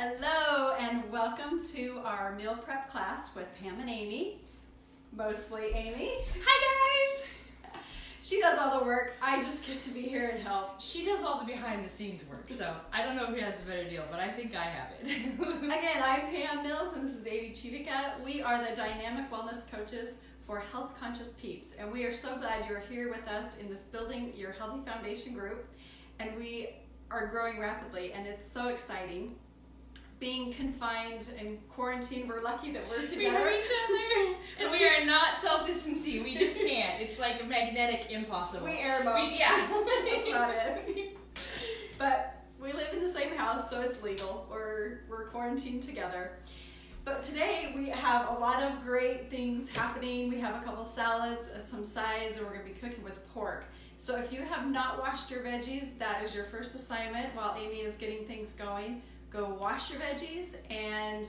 Hello and welcome to our meal prep class with Pam and Amy. Mostly Amy. Hi guys! She does all the work. I just get to be here and help. She does all the behind the scenes work, so I don't know who has the better deal, but I think I have it. Again, I'm Pam Mills and this is Amy Chivica. We are the Dynamic Wellness Coaches for Health Conscious Peeps, and we are so glad you're here with us in this Building Your Healthy Foundation group, and we are growing rapidly and it's so exciting. Being confined and quarantined, we're lucky that we're together. We have each other, and we are not self-distancing. We just can't. It's like a magnetic impossible. We airboat. Yeah. That's not it. But we live in the same house, so it's legal. We're quarantined together. But today we have a lot of great things happening. We have a couple salads, some sides, and we're going to be cooking with pork. So if you have not washed your veggies, that is your first assignment while Amy is getting things going. Go wash your veggies and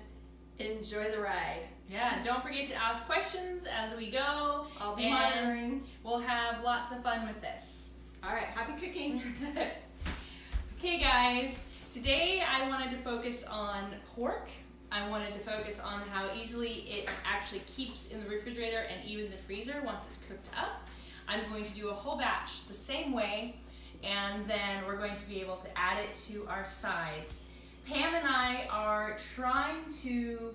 enjoy the ride. Yeah, and don't forget to ask questions as we go. I'll be monitoring. We'll have lots of fun with this. All right, happy cooking. Okay guys, today I wanted to focus on pork. I wanted to focus on how easily it actually keeps in the refrigerator and even the freezer once it's cooked up. I'm going to do a whole batch the same way, and then we're going to be able to add it to our sides. Pam and I are trying to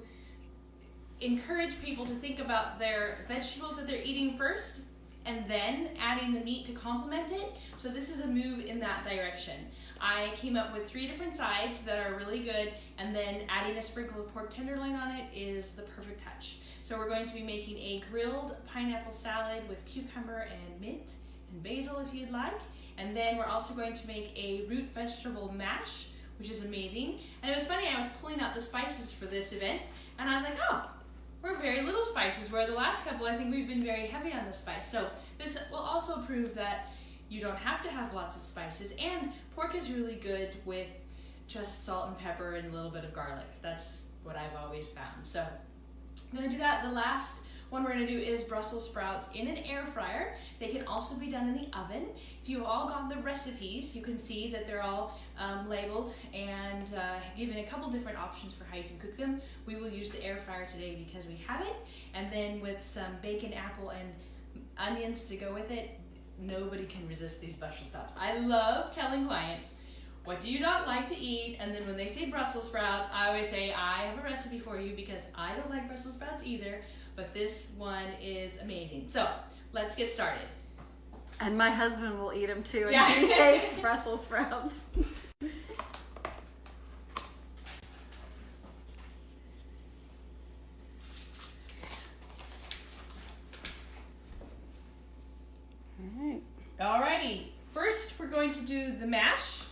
encourage people to think about their vegetables that they're eating first and then adding the meat to complement it. So this is a move in that direction. I came up with 3 different sides that are really good, and then adding a sprinkle of pork tenderloin on it is the perfect touch. So we're going to be making a grilled pineapple salad with cucumber and mint and basil if you'd like. And then we're also going to make a root vegetable mash, which is amazing. And it was funny, I was pulling out the spices for this event, and I was like, oh, we're very little spices, where the last couple, I think we've been very heavy on the spice. So this will also prove that you don't have to have lots of spices, and pork is really good with just salt and pepper and a little bit of garlic. That's what I've always found. So I'm gonna do that. The last one we're gonna do is Brussels sprouts in an air fryer. They can also be done in the oven. If you've all got the recipes, you can see that they're all labeled and given a couple different options for how you can cook them. We will use the air fryer today because we have it, and then with some bacon, apple, and onions to go with it, nobody can resist these Brussels sprouts. I love telling clients, what do you not like to eat? And then when they say Brussels sprouts, I always say, I have a recipe for you because I don't like Brussels sprouts either, but this one is amazing. So let's get started. And my husband will eat them too, and yeah. He hates Brussels sprouts. Alrighty, first we're going to do the mash.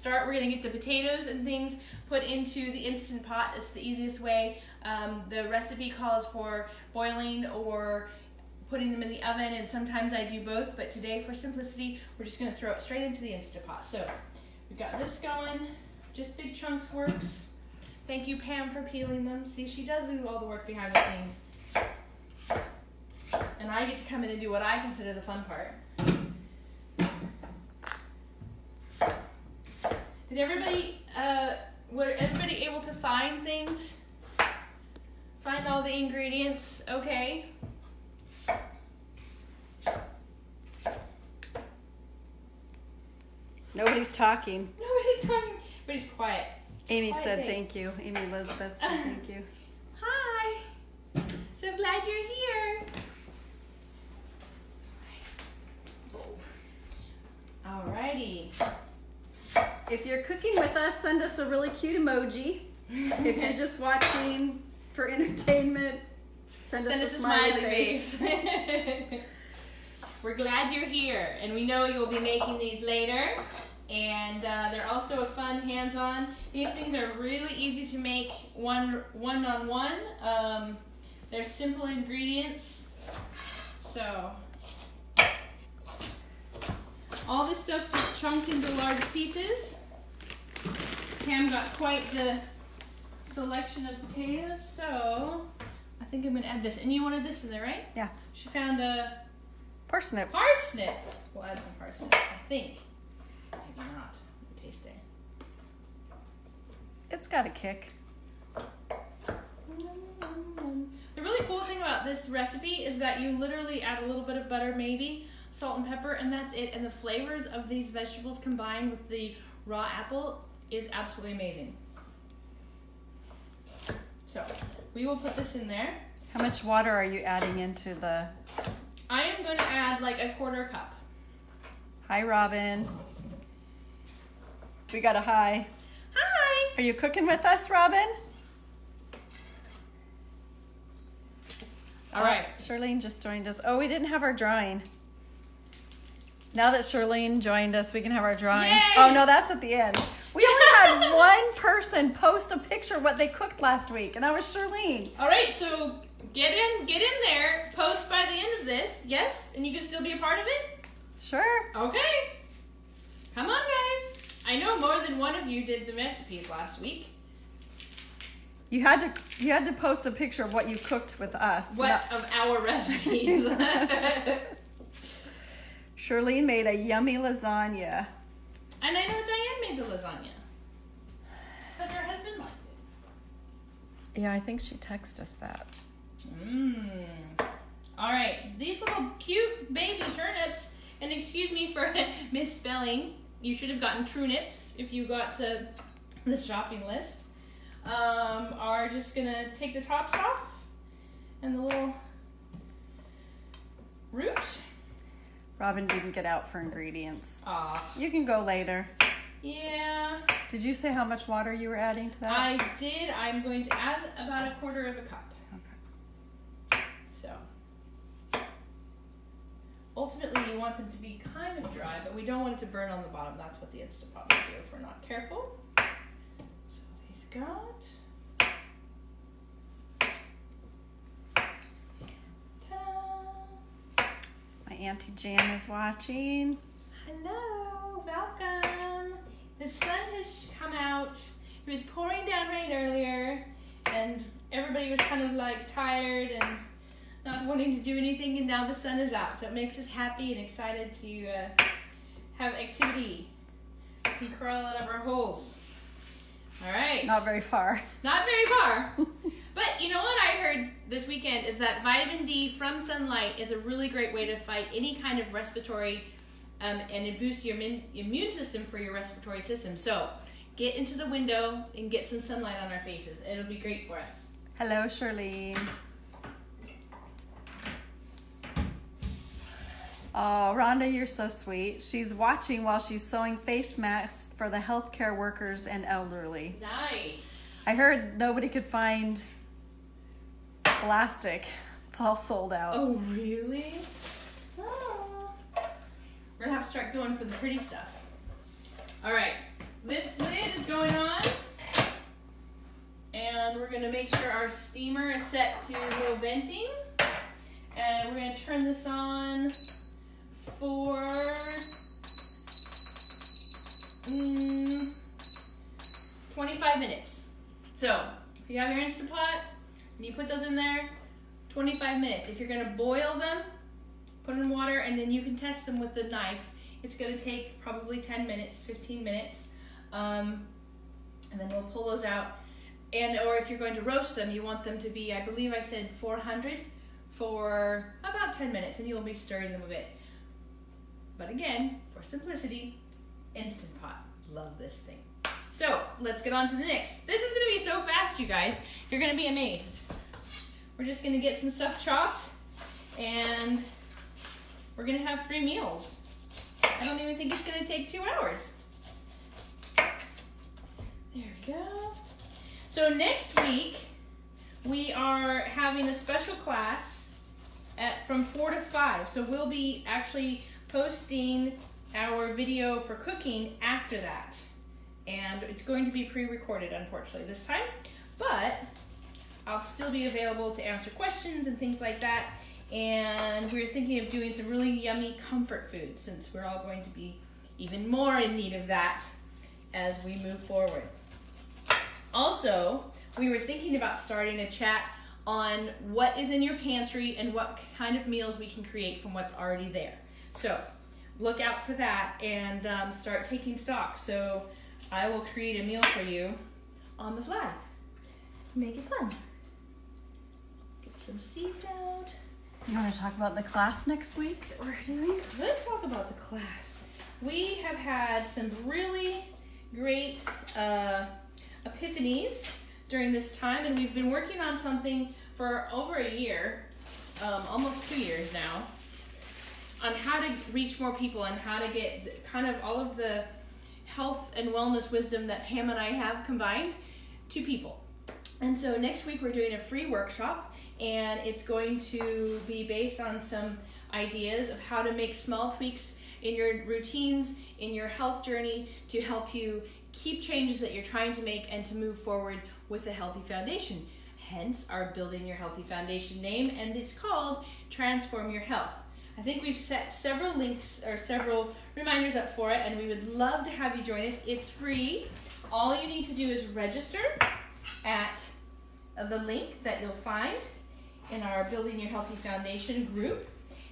We're going to get the potatoes and things put into the Instant Pot. It's the easiest way. The recipe calls for boiling or putting them in the oven, and sometimes I do both, but today for simplicity we're just going to throw it straight into the Instant Pot. So we've got this going, just big chunks works. Thank you, Pam, for peeling them. See, she does do all the work behind the scenes. And I get to come in and do what I consider the fun part. Did were everybody able to find things? Find all the ingredients, okay? Nobody's talking. Nobody's talking, but he's quiet. Amy Quiet said day. thank you. Amy Elizabeth said thank you. Hi, so glad you're here. Alrighty. If you're cooking with us, send us a really cute emoji. If you're just watching for entertainment, send us a smiley face. We're glad you're here, and we know you'll be making these later. And they're also a fun hands-on. These things are really easy to make one-on-one. They're simple ingredients. So all this stuff just chunked into large pieces. Pam got quite the selection of potatoes, so I think I'm gonna add this. And you wanted this in there, right? Yeah. She found a Parsnip. parsnip. We'll add some parsnip, I think. Maybe not. Let me taste it. It's got a kick. The really cool thing about this recipe is that you literally add a little bit of butter, maybe salt and pepper, and that's it. And the flavors of these vegetables combined with the raw apple is absolutely amazing. So we will put this in there. How much water are you adding into the... I am going to add like a 1/4 cup. Hi, Robin. We got a hi. Hi! Are you cooking with us, Robin? All right. Charlene just joined us. Oh, we didn't have our drawing. Now that Charlene joined us, we can have our drawing. Yay! Oh, no, that's at the end. We only had one person post a picture of what they cooked last week, and that was Charlene. All right, so get in there, post by the end of this, yes? And you can still be a part of it? Sure. Okay. Come on, guys. I know more than one of you did the recipes last week. You had to post a picture of what you cooked with us. What of our recipes? Charlene made a yummy lasagna. And I know Diane made the lasagna. Because her husband liked it. Yeah, I think she texted us that. All right, these little cute baby turnips, and excuse me for misspelling, you should have gotten trunips if you got to the shopping list, are just gonna take the tops off and the little root. Robin didn't get out for ingredients. Aw. You can go later. Yeah. Did you say how much water you were adding to that? I did. I'm going to add about 1/4 cup. Okay. So, ultimately you want them to be kind of dry, but we don't want it to burn on the bottom. That's what the Instant Pot will do if we're not careful. So these got. Ta-da! My Auntie Jan is watching. Hello, welcome. The sun has come out. It was pouring down rain earlier, and everybody was kind of like tired and not wanting to do anything, and now the sun is out, so it makes us happy and excited to have activity. We can crawl out of our holes. All right. Not very far. Not very far. But you know what I heard this weekend is that vitamin D from sunlight is a really great way to fight any kind of respiratory and it boosts your immune system for your respiratory system. So get into the window and get some sunlight on our faces. It'll be great for us. Hello, Charlene. Oh, Rhonda, you're so sweet. She's watching while she's sewing face masks for the healthcare workers and elderly. Nice. I heard nobody could find elastic. It's all sold out. Oh, really? Oh. We're gonna have to start going for the pretty stuff. All right, this lid is going on, and we're gonna make sure our steamer is set to no venting, and we're gonna turn this on for 25 minutes. So if you have your Instant Pot and you put those in there, 25 minutes. If you're gonna boil them, put them in water, and then you can test them with the knife. It's gonna take probably 10 minutes, 15 minutes, and then we'll pull those out. Or if you're going to roast them, you want them to be, I believe I said 400 for about 10 minutes, and you'll be stirring them a bit. But again, for simplicity, Instant Pot. Love this thing. So let's get on to the next. This is gonna be so fast, you guys. You're gonna be amazed. We're just gonna get some stuff chopped, and we're gonna have 3 meals. I don't even think it's gonna take 2 hours. There we go. So next week, we are having a special class from 4 to 5. So we'll be actually posting our video for cooking after that. And it's going to be pre-recorded, unfortunately, this time. But I'll still be available to answer questions and things like that. And we're thinking of doing some really yummy comfort food, since we're all going to be even more in need of that as we move forward. Also, we were thinking about starting a chat on what is in your pantry and what kind of meals we can create from what's already there. So look out for that and start taking stock. So I will create a meal for you on the fly. Make it fun. some seeds out. You want to talk about the class next week that we're doing? Let's talk about the class. We have had some really great epiphanies during this time, and we've been working on something for over a year, almost 2 years now, on how to reach more people and how to get kind of all of the health and wellness wisdom that Pam and I have combined to people. And so next week we're doing a free workshop, and it's going to be based on some ideas of how to make small tweaks in your routines, in your health journey, to help you keep changes that you're trying to make and to move forward with a healthy foundation. Hence our Building Your Healthy Foundation name, and it's called Transform Your Health. I think we've set several links or several reminders up for it, and we would love to have you join us. It's free. All you need to do is register at the link that you'll find in our Building Your Healthy Foundation group,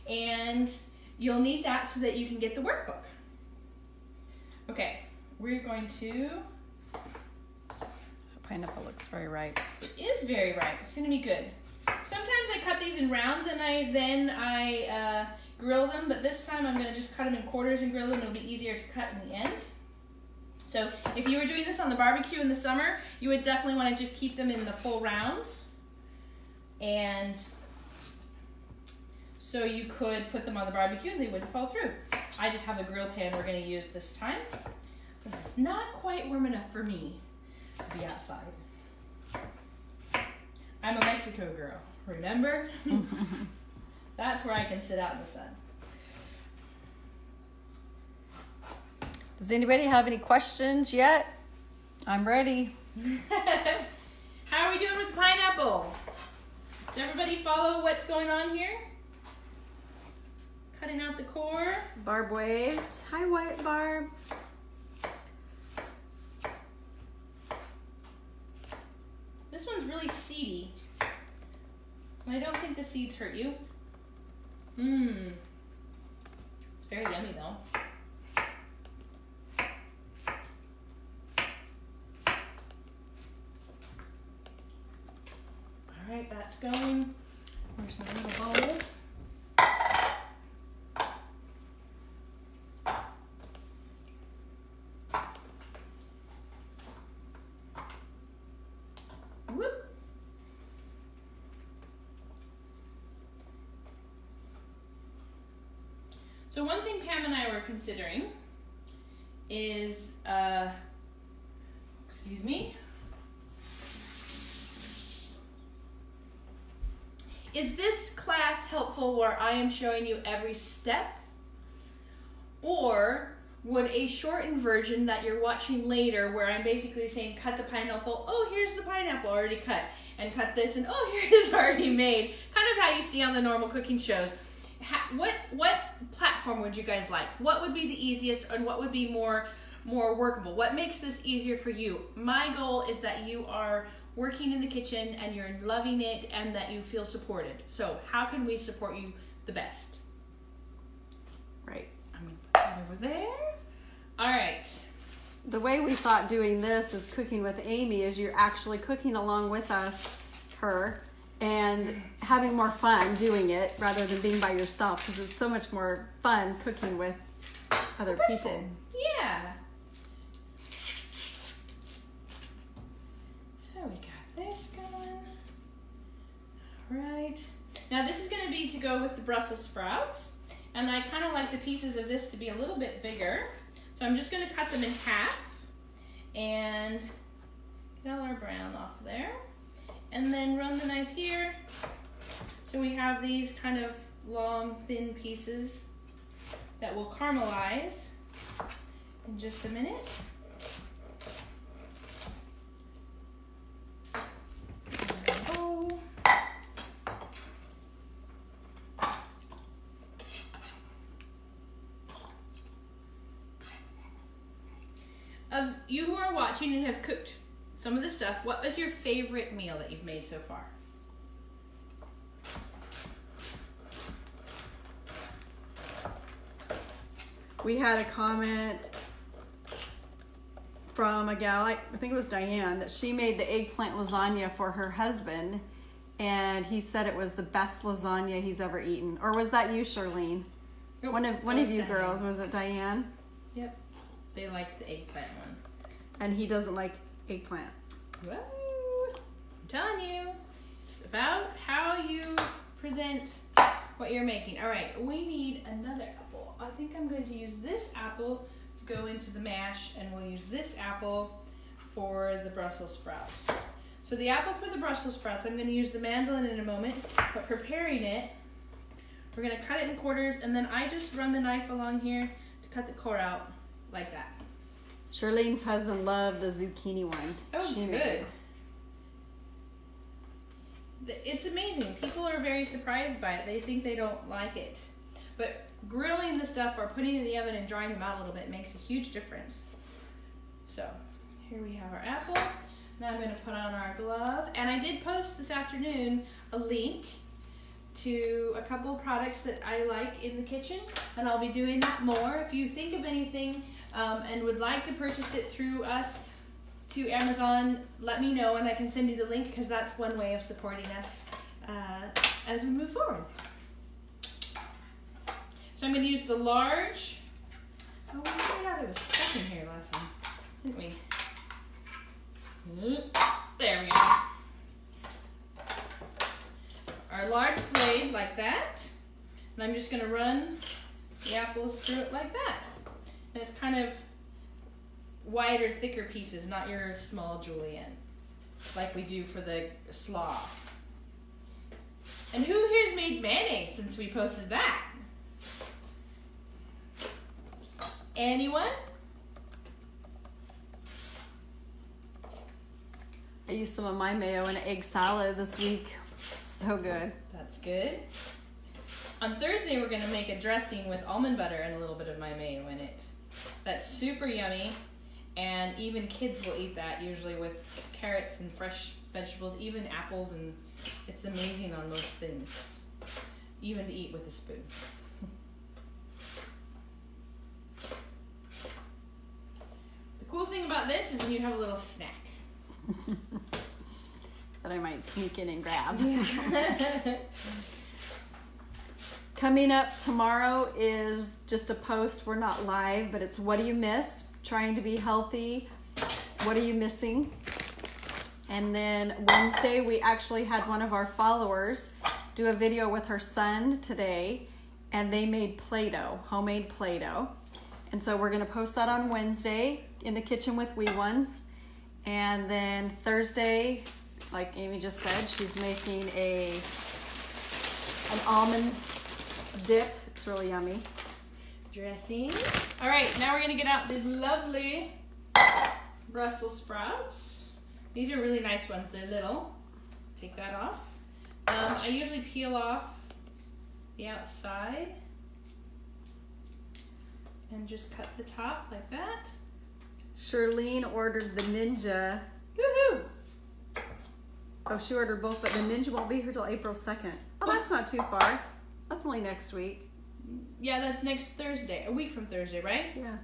and you'll need that so that you can get the workbook. Okay, we're going to... Pineapple looks very ripe. It is very ripe. It's going to be good. Sometimes I cut these in rounds and I grill them, but this time I'm going to just cut them in quarters and grill them. It'll be easier to cut in the end. So if you were doing this on the barbecue in the summer, you would definitely want to just keep them in the full rounds. And so you could put them on the barbecue and they wouldn't fall through. I just have a grill pan we're going to use this time. But it's not quite warm enough for me to be outside. I'm a Mexico girl, remember? That's where I can sit out in the sun. Does anybody have any questions yet? I'm ready. How are we doing with the pineapple? Does everybody follow what's going on here? Cutting out the core. Barb waved. Hi, White Barb. This one's really seedy. And I don't think the seeds hurt you. It's very yummy though. Alright, that's going. Where's my little bowl? Whoop. So one thing Pam and I were considering is, excuse me, is this class helpful where I am showing you every step? Or would a shortened version that you're watching later where I'm basically saying cut the pineapple, oh here's the pineapple already cut, and cut this and oh here it is already made, kind of how you see on the normal cooking shows. What platform would you guys like? What would be the easiest and what would be more workable? What makes this easier for you? My goal is that you are working in the kitchen and you're loving it and that you feel supported. So how can we support you the best? Right. I'm going to put that over there. All right. The way we thought doing this is cooking with Amy is you're actually cooking along with her, and having more fun doing it rather than being by yourself, because it's so much more fun cooking with other people. Yeah. So we got this going. All right. Now this is going to be to go with the Brussels sprouts, and I kind of like the pieces of this to be a little bit bigger. So I'm just going to cut them in half and get all our brown off there. And then run the knife here. So we have these kind of long, thin pieces that will caramelize in just a minute. Of you who are watching and have cooked some of the stuff, what was your favorite meal that you've made so far? We had a comment from a gal, I think it was Diane, that she made the eggplant lasagna for her husband, and he said it was the best lasagna he's ever eaten. Or was that you, Charlene? Nope, One of you Diane. girls. Was it Diane? Yep. They liked the eggplant one. And he doesn't like eggplant. Whoa. I'm telling you. It's about how you present what you're making. All right, we need another apple. I think I'm going to use this apple to go into the mash, and we'll use this apple for the Brussels sprouts. So the apple for the Brussels sprouts, I'm going to use the mandolin in a moment, but preparing it, we're going to cut it in quarters, and then I just run the knife along here to cut the core out like that. Charlene's husband loved the zucchini one. Oh, she good. made. It's amazing. People are very surprised by it. They think they don't like it. But grilling the stuff or putting it in the oven and drying them out a little bit makes a huge difference. So here we have our apple. Now I'm going to put on our glove. And I did post this afternoon a link to a couple products that I like in the kitchen. And I'll be doing that more. If you think of anything and would like to purchase it through us, to Amazon, let me know and I can send you the link, because that's one way of supporting us as we move forward. So I'm going to use the large. Oh, we figured out it was stuck in here last time, didn't we? There we go. Our large blade like that, and I'm just going to run the apples through it like that. And it's kind of wider, thicker pieces, not your small julienne, like we do for the slaw. And who here's made mayonnaise since we posted that? Anyone? I used some of my mayo in an egg salad this week. So good. That's good. On Thursday, we're going to make a dressing with almond butter and a little bit of my mayo in it. That's super yummy. And even kids will eat that, usually with carrots and fresh vegetables, even apples, and it's amazing on most things, even to eat with a spoon. The cool thing about this is you have a little snack. That I might sneak in and grab. Coming up tomorrow is just a post. We're not live, but it's what do you miss? Trying to be healthy. What are you missing? And then Wednesday, we actually had one of our followers do a video with her son today, and they made Play-Doh, homemade Play-Doh. And so we're going to post that on Wednesday in the kitchen with wee ones. And then Thursday, like Amy just said, she's making an almond dip. It's really yummy. Dressing. All right, now we're going to get out these lovely Brussels sprouts. These are really nice ones. They're little. Take that off. I usually peel off the outside and just cut the top like that. Charlene ordered the Ninja. Woohoo! Oh, she ordered both, but the Ninja won't be here till April 2nd. Oh, that's not too far. That's only next week. Yeah, that's next Thursday, a week from Thursday, right? Yeah.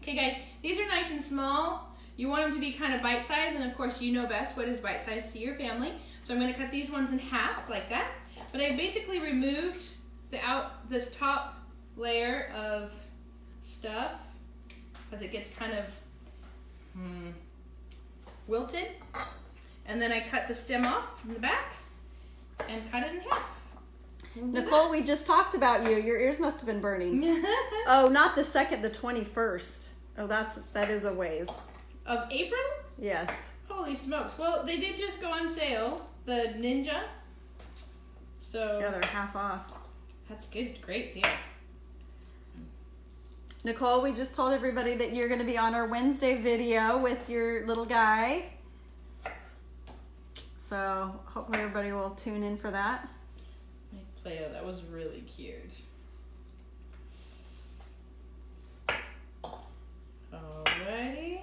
Okay, guys, these are nice and small. You want them to be kind of bite-sized, and of course, you know best what is bite-sized to your family. So I'm going to cut these ones in half like that. But I basically removed the top layer of stuff as it gets kind of wilted. And then I cut the stem off from the back and cut it in half. Nicole, we just talked about you. Your ears must have been burning. Oh, not the 2nd, the 21st. Oh, that is a ways. Of April? Yes. Holy smokes. Well, they did just go on sale, the Ninja. So Yeah, they're half off. that's good. Great deal. Nicole, we just told everybody that you're going to be on our Wednesday video with your little guy. So hopefully everybody will tune in for that. Play-Doh, that was really cute. Alrighty.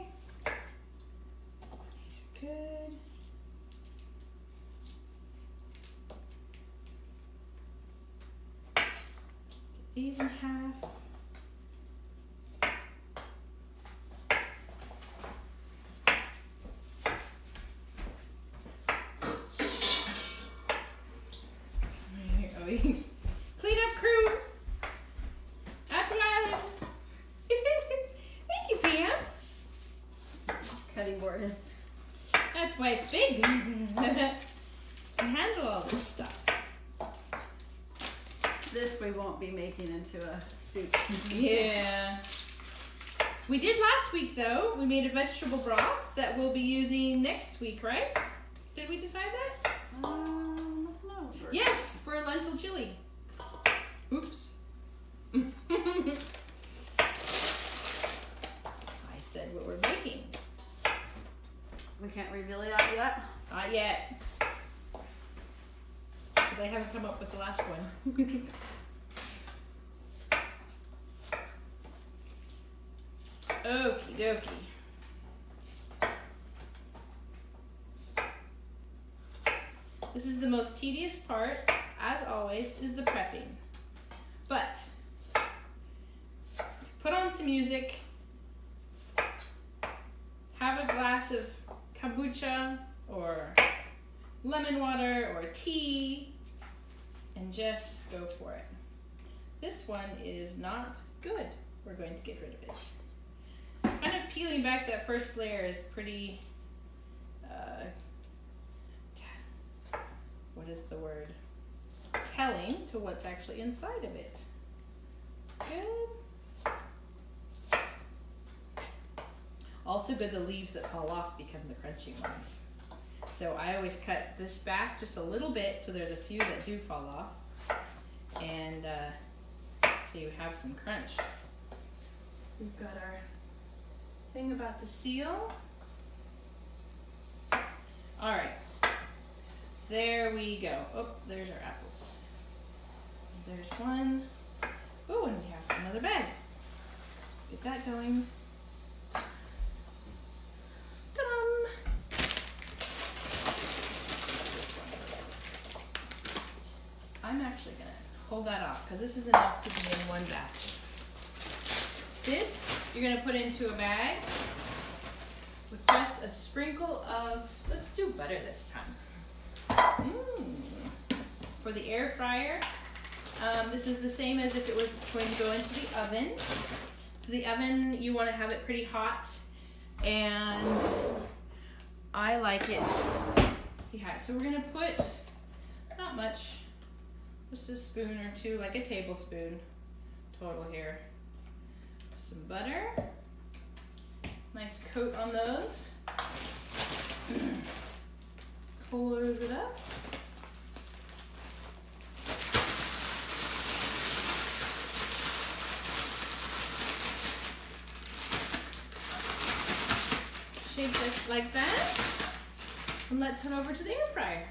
These are good. Get these in half. we? Clean up crew. Apple Island. Thank you, Pam. Cutting board is. That's why it's big. Can handle all this stuff. This we won't be making into a soup. Yeah. We did last week though. We made a vegetable broth that we'll be using next week, right? Did we decide that? No. Yes, for a lentil chili. Oops. I said what we're making. We can't reveal it out yet. Not yet. Because I haven't come up with the last one. Okie dokie. This is the most tedious part, as always, is the prepping. But, put on some music, have a glass of kombucha or lemon water or tea, and just go for it. This one is not good. We're going to get rid of it. Kind of peeling back that first layer is pretty, what is the word? Telling to what's actually inside of it. Good. Also good, the leaves that fall off become the crunchy ones. So I always cut this back just a little bit so there's a few that do fall off. And so you have some crunch. We've got our thing about to seal. All right, there we go. Oh, there's our apples. There's one. Oh, and we have another bag. Get that going. Ta-dum! I'm actually gonna hold that off because this is enough to be in one batch. This you're gonna put into a bag with just a sprinkle of, let's do butter this time. For the air fryer, this is the same as if it was going to go into the oven. So the oven, you want to have it pretty hot, and I like it. Yeah, so we're gonna put not much, just a spoon or two, like a tablespoon total here. Some butter, nice coat on those. Close it up. Shake this like that, and let's head over to the air fryer.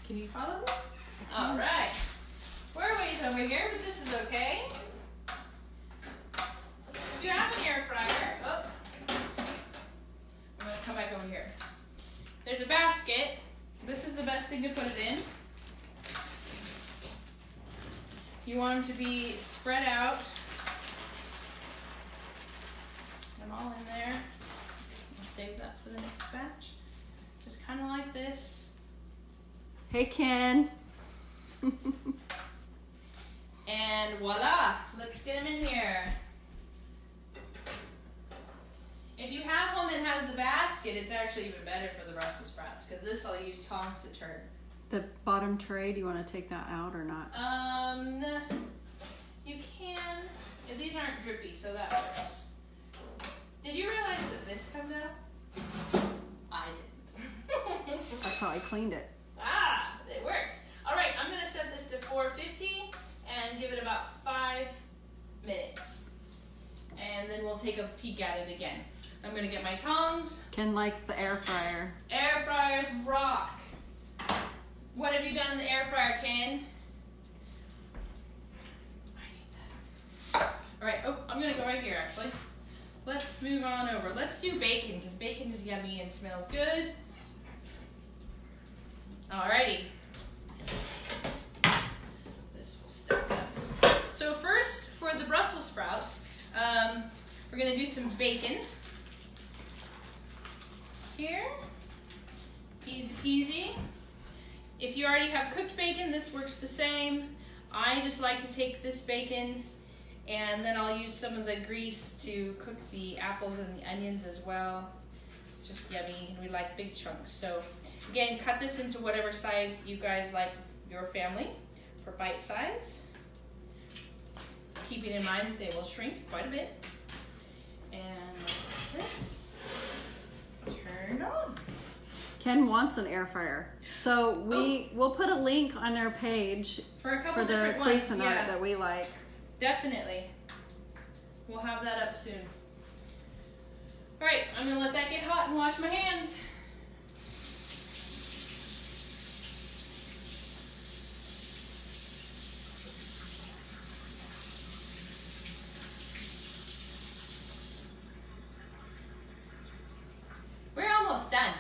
Can you follow me? All right, we're a ways over here, but this is okay. If you have an air fryer, I'm gonna come back over here. There's a basket. This is the best thing to put it in. You want them to be spread out. Them all in there. Just gonna save that for the next batch. Just kind of like this. Hey, Ken. And voila, let's get them in here. If you have one that has the basket, it's actually even better for the Brussels sprouts because this I'll use tongs to turn. The bottom tray, do you want to take that out or not? You can. Yeah, these aren't drippy, so that works. Did you realize that this comes out? I didn't. That's how I cleaned it. Ah, it works. All right, I'm gonna set this to 450 and give it about 5 minutes. And then we'll take a peek at it again. I'm gonna get my tongs. Ken likes the air fryer. Air fryers rock. What have you done in the air fryer, Ken? I need that. All right, oh, I'm gonna go right here actually. Let's move on over. Let's do bacon because bacon is yummy and smells good. Alrighty. This will stack up. So first, for the Brussels sprouts, we're gonna do some bacon. Here, easy peasy. If you already have cooked bacon, this works the same. I just like to take this bacon and then I'll use some of the grease to cook the apples and the onions as well. Just yummy, and we like big chunks. So again, cut this into whatever size you guys like your family for bite size. Keeping in mind that they will shrink quite a bit. And let's get this turned on. Ken wants an air fryer. So we'll put a link on our page For a couple for the different ones, Cuisinart yeah. that we like. Definitely. We'll have that up soon. All right, I'm gonna let that get hot and wash my hands. We're almost done.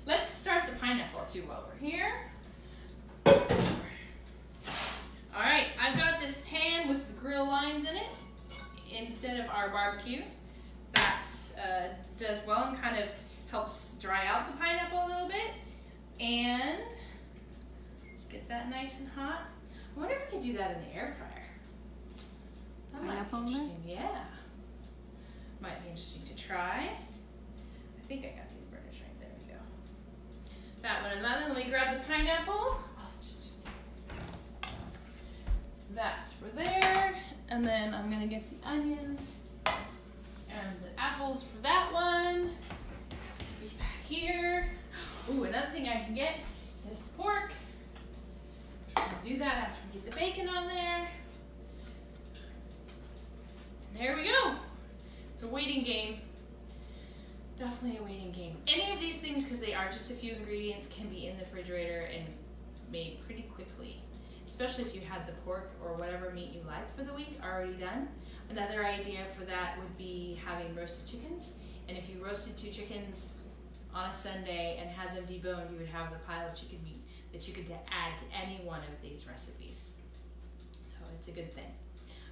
Let's start the pineapple too while we're here. All right, I've got this pan with the grill lines in it instead of our barbecue. That does well and kind of helps dry out the pineapple a little bit. And let's get that nice and hot. I wonder if we could do that in the air fryer. That Pineapple might in be there? interesting. Yeah, might be interesting to try. I think I got these burners right there. We go. That one and that one. Let me grab the pineapple. Oh, just that's for there, and then I'm gonna get the onions and the apples for that one. Be back here. Ooh, another thing I can get is the pork. We're gonna do that after we get the bacon on there. And there we go. It's a waiting game. Definitely a waiting game. Any of these things, because they are just a few ingredients, can be in the refrigerator and made pretty quickly. Especially if you had the pork or whatever meat you like for the week already done. Another idea for that would be having roasted chickens. And if you roasted 2 chickens on a Sunday and had them deboned, you would have the pile of chicken meat that you could add to any one of these recipes. So it's a good thing.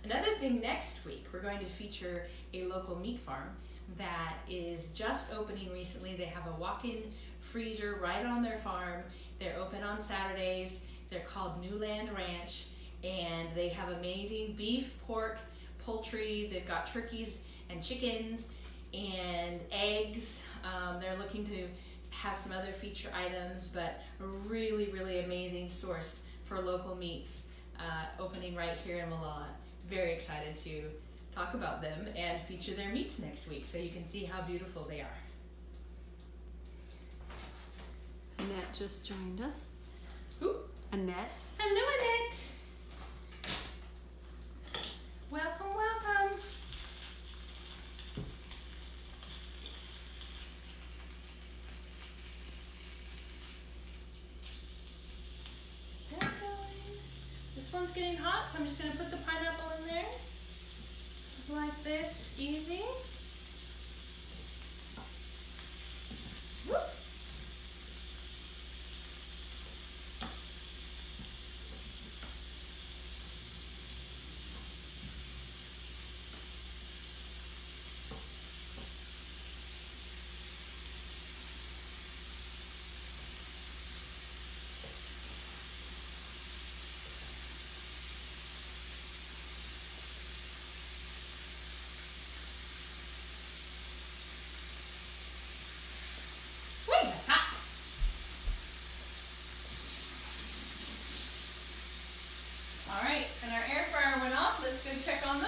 Another thing, next week, we're going to feature a local meat farm that is just opening recently. They have a walk-in freezer right on their farm. They're open on Saturdays. They're called Newland Ranch, and they have amazing beef, pork, poultry. They've got turkeys and chickens and eggs. They're looking to have some other feature items, but a really, really amazing source for local meats opening right here in Malala. Very excited to talk about them and feature their meats next week so you can see how beautiful they are. Annette just joined us. Who? Annette. Hello, Annette. Welcome, welcome. This one's getting hot, so I'm just going to put the pineapple in there. Like this, easy. Whoop. Alright, and our air fryer went off. Let's go check on those.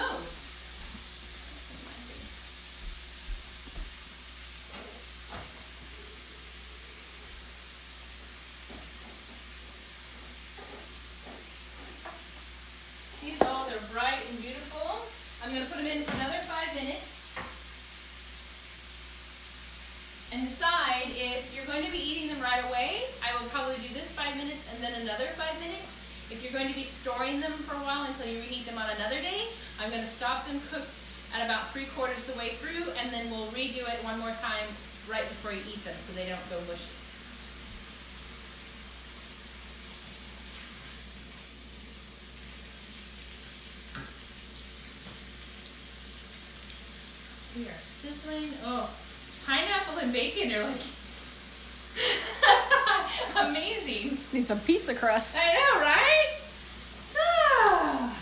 See those are bright and beautiful. I'm going to put them in for another 5 minutes. And decide if you're going to be eating them right away. I will probably do this 5 minutes and then another 5 minutes. If you're going to be storing them for a while until you reheat them on another day, I'm going to stop them cooked at about 3/4 the way through, and then we'll redo it one more time right before you eat them so they don't go mushy. We are sizzling. Oh, pineapple and bacon are like... Amazing. Just need some pizza crust. I know, right? Ah.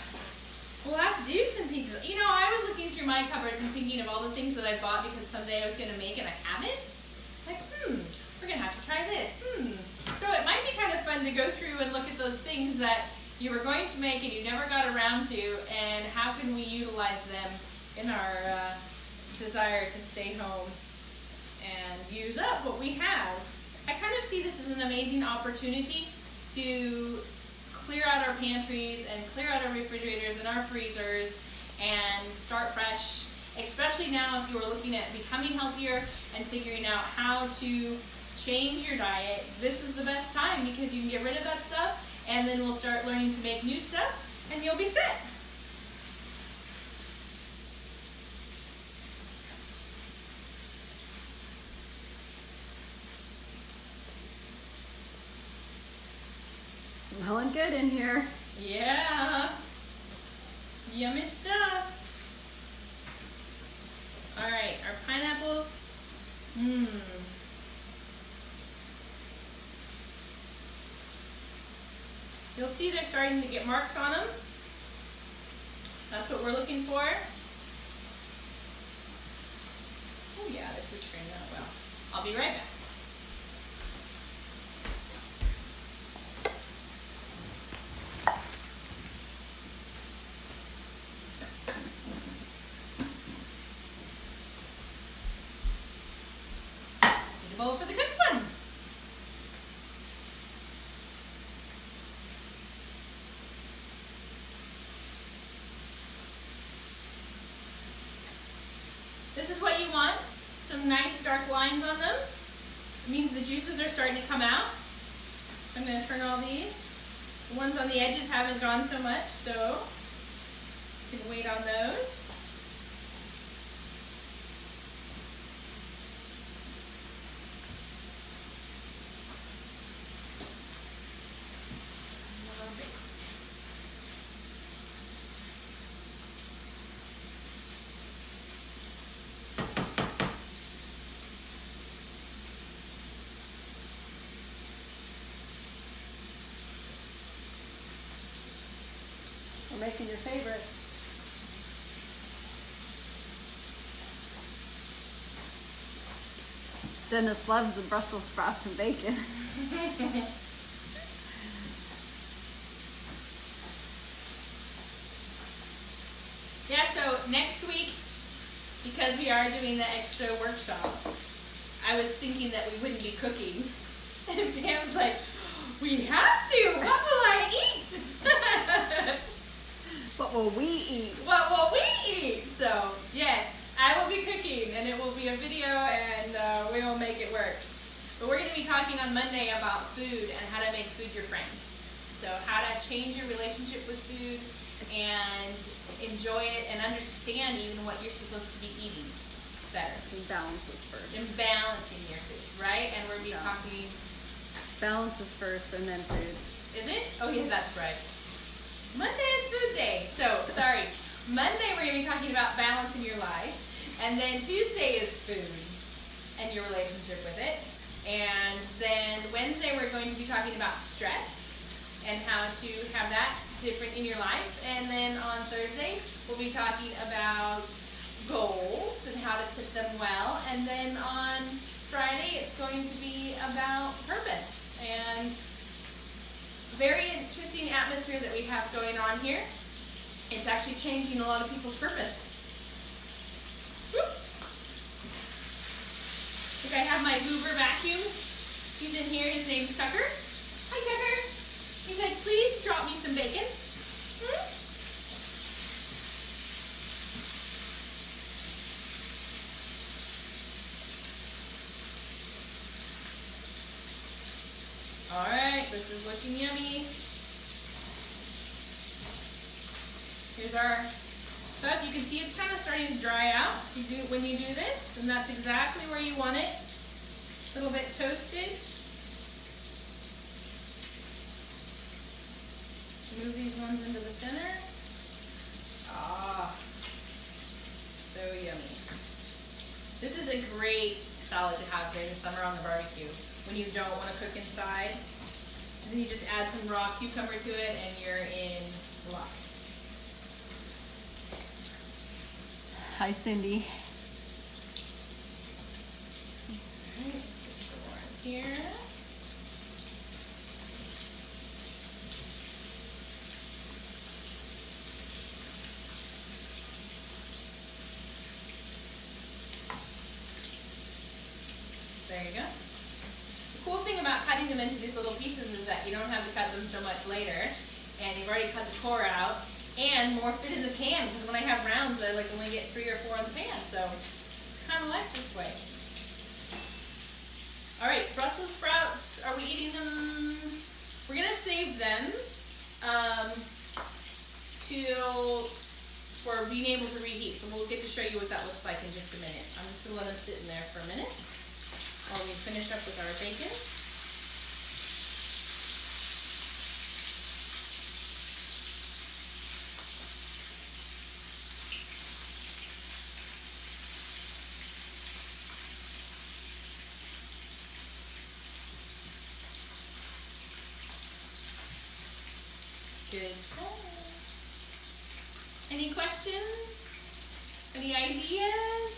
We'll have to do some pizza. You know, I was looking through my cupboard and thinking of all the things that I bought because someday I was going to make and I haven't. Like, we're going to have to try this. So it might be kind of fun to go through and look at those things that you were going to make and you never got around to, and how can we utilize them in our desire to stay home and use up what we have. I kind of see this as an amazing opportunity to clear out our pantries and clear out our refrigerators and our freezers and start fresh, especially now if you are looking at becoming healthier and figuring out how to change your diet. This is the best time because you can get rid of that stuff, and then we'll start learning to make new stuff and you'll be set. Smelling good in here. Yeah. Yummy stuff. All right, our pineapples. You'll see they're starting to get marks on them. That's what we're looking for. Oh yeah, this is turning out well. I'll be right back. Need a bowl for the cooked ones. This is what you want, some nice dark lines on them. It means the juices are starting to come out. I'm going to turn all these. The ones on the edges haven't gone so much, so you can wait on those. We're making your favorite. Dennis loves the Brussels sprouts and bacon. Yeah, so next week, because we are doing the extra workshop, I was thinking that we wouldn't be cooking. And Pam's like, we have to. What will I eat? What will we eat? What will we eat? So, yes, I will be cooking, and it will be a video, and we will make it work. But we're going to be talking on Monday about food and how to make food your friend. So how to change your relationship with food and enjoy it and understand even what you're supposed to be eating better. And balances first. And balancing your food, right? And we're going to be talking... Balances first and then food. Is it? Oh yeah, that's right. Monday is food day. So, sorry. Monday we're going to be talking about balance in your life. And then Tuesday is food and your relationship with it. And then Wednesday we're going to be talking about stress and how to have that different in your life. And then on Thursday we'll be talking about goals and how to set them well. And then on Friday it's going to be about purpose. And very interesting atmosphere that we have going on here. It's actually changing a lot of people's purpose. Whoop. Look, I have my Hoover vacuum. He's in here. His name's Tucker. Hi, Tucker. He said, please drop me some bacon. All right, this is looking yummy. Here's our stuff. You can see it's kind of starting to dry out when you do this, and that's exactly where you want it. A little bit toasted. Move these ones into the center. Ah, so yummy. This is a great salad to have during the summer on the barbecue when you don't want to cook inside. And then you just add some raw cucumber to it and you're in luck. Hi, Cindy. Alright, put some more in here. There you go. The cool thing about cutting them into these little pieces is that you don't have to cut them so much later, and you've already cut the core out, and more fit in the pan, because when I have rounds, I like only get 3 or 4 in the pan, so kind of like this way. All right, Brussels sprouts, are we eating them? We're gonna save them till for being able to reheat, so we'll get to show you what that looks like in just a minute. I'm just gonna let them sit in there for a minute while we finish up with our bacon. Good stuff. Any questions? Any ideas?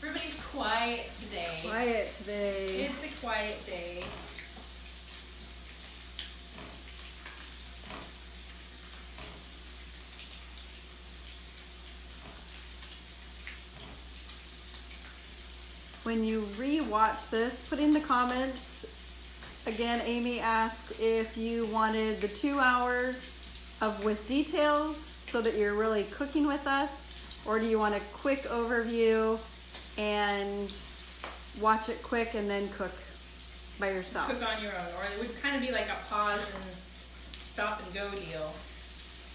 Everybody's quiet today. Quiet today. It's a quiet day. When you re-watch this, put in the comments. Again, Amy asked if you wanted the 2 hours of with details so that you're really cooking with us, or do you want a quick overview and watch it quick and then cook by yourself? Cook on your own, or it would kind of be like a pause and stop and go deal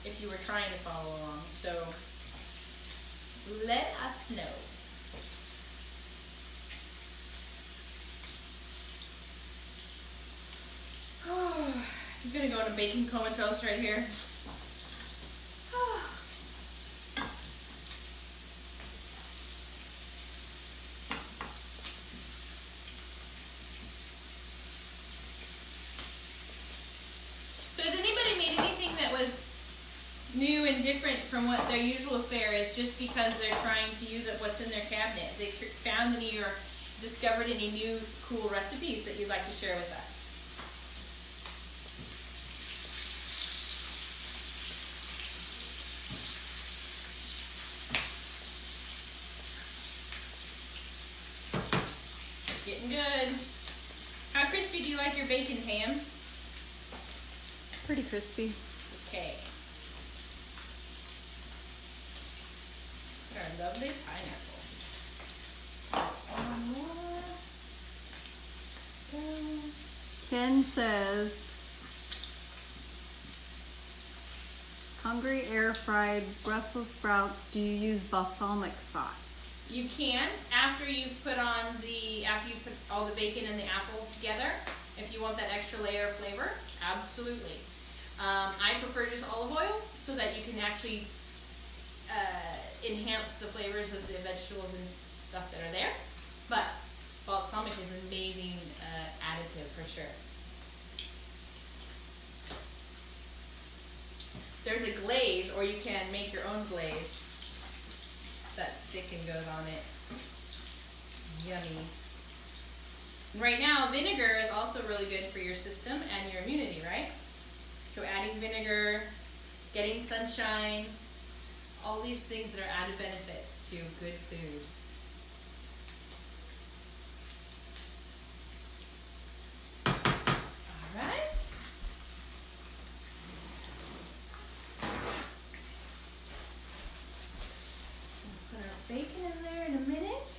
if you were trying to follow along. So let us know. I'm gonna go in a baking comatose right here. So has anybody made anything that was new and different from what their usual fare is just because they're trying to use up what's in their cabinet? They found any or discovered any new cool recipes that you'd like to share with us? Getting good. How crispy do you like your bacon, Pam? Pretty crispy. Okay. Our lovely pineapple. One more. Ken says, hungry air fried Brussels sprouts, do you use balsamic sauce? You can, after you put all the bacon and the apple together, if you want that extra layer of flavor, absolutely. I prefer just olive oil so that you can actually enhance the flavors of the vegetables and stuff that are there. But balsamic is an amazing additive for sure. There's a glaze, or you can make your own glaze that thick and goes on it. Yummy. Right now, vinegar is also really good for your system and your immunity, right? So adding vinegar, getting sunshine, all these things that are added benefits to good food. All right. We'll put our bacon in there in a minute.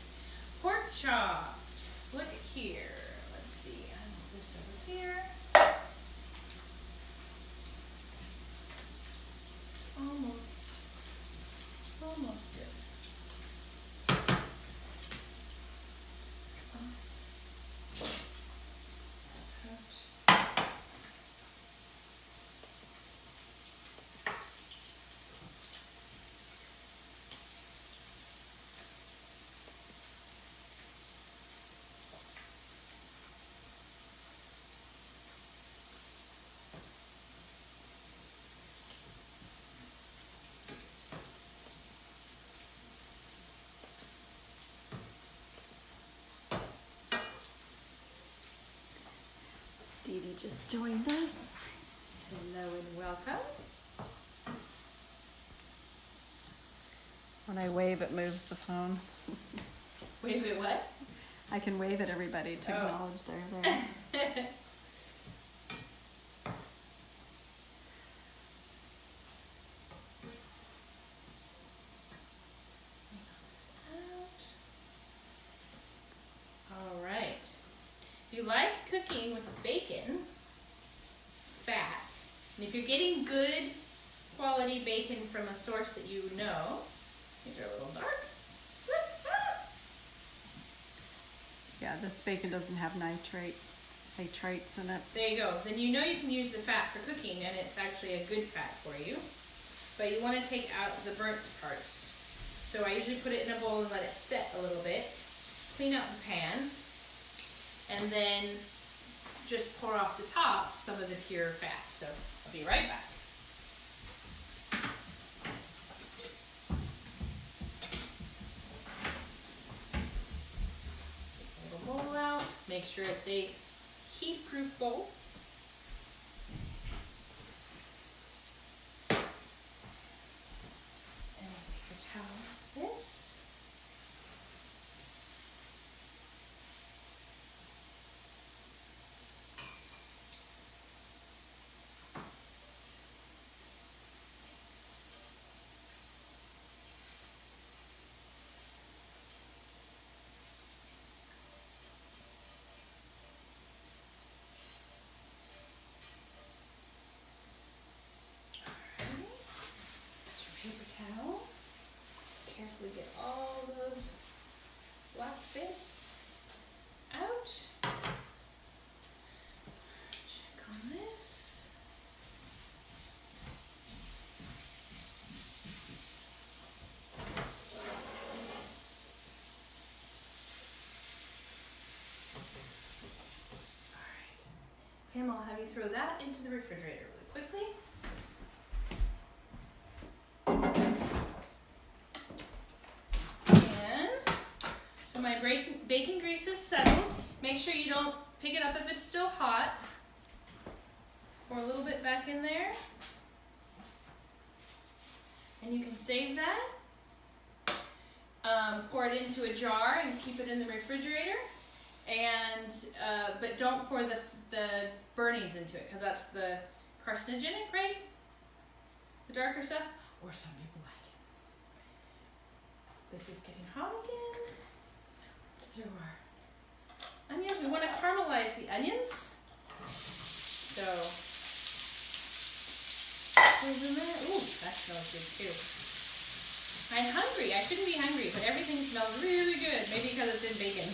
Pork chops. Look at here. Let's see. I want this over here. Almost good. Dee Dee just joined us. Hello and welcome. When I wave, it moves the phone. Wave it what? I can wave at everybody to acknowledge they're there. All right. If you like cooking with bacon fat, and if you're getting good quality bacon from a source that you know, these are a little dark. Yeah, this bacon doesn't have nitrates in it. There you go. Then you know you can use the fat for cooking, and it's actually a good fat for you. But you want to take out the burnt parts. So I usually put it in a bowl and let it set a little bit. Clean out the pan, and then just pour off the top some of the pure fat. So I'll be right back. Take a little bowl out. Make sure it's a heat-proof bowl. And paper towel like this. Paper towel. Carefully get all those black bits out. Check on this. Alright. Pam, I'll have you throw that into the refrigerator really quickly. My bacon grease is settled. Make sure you don't pick it up if it's still hot. Pour a little bit back in there. And you can save that. Pour it into a jar and keep it in the refrigerator. And but don't pour the burnings into it, because that's the carcinogenic, right? The darker stuff. Or some people like it. This is getting hot again. Through our onions. We want to caramelize the onions. So, ooh, that smells good too. I'm hungry. I shouldn't be hungry, but everything smells really good. Maybe because it's in bacon.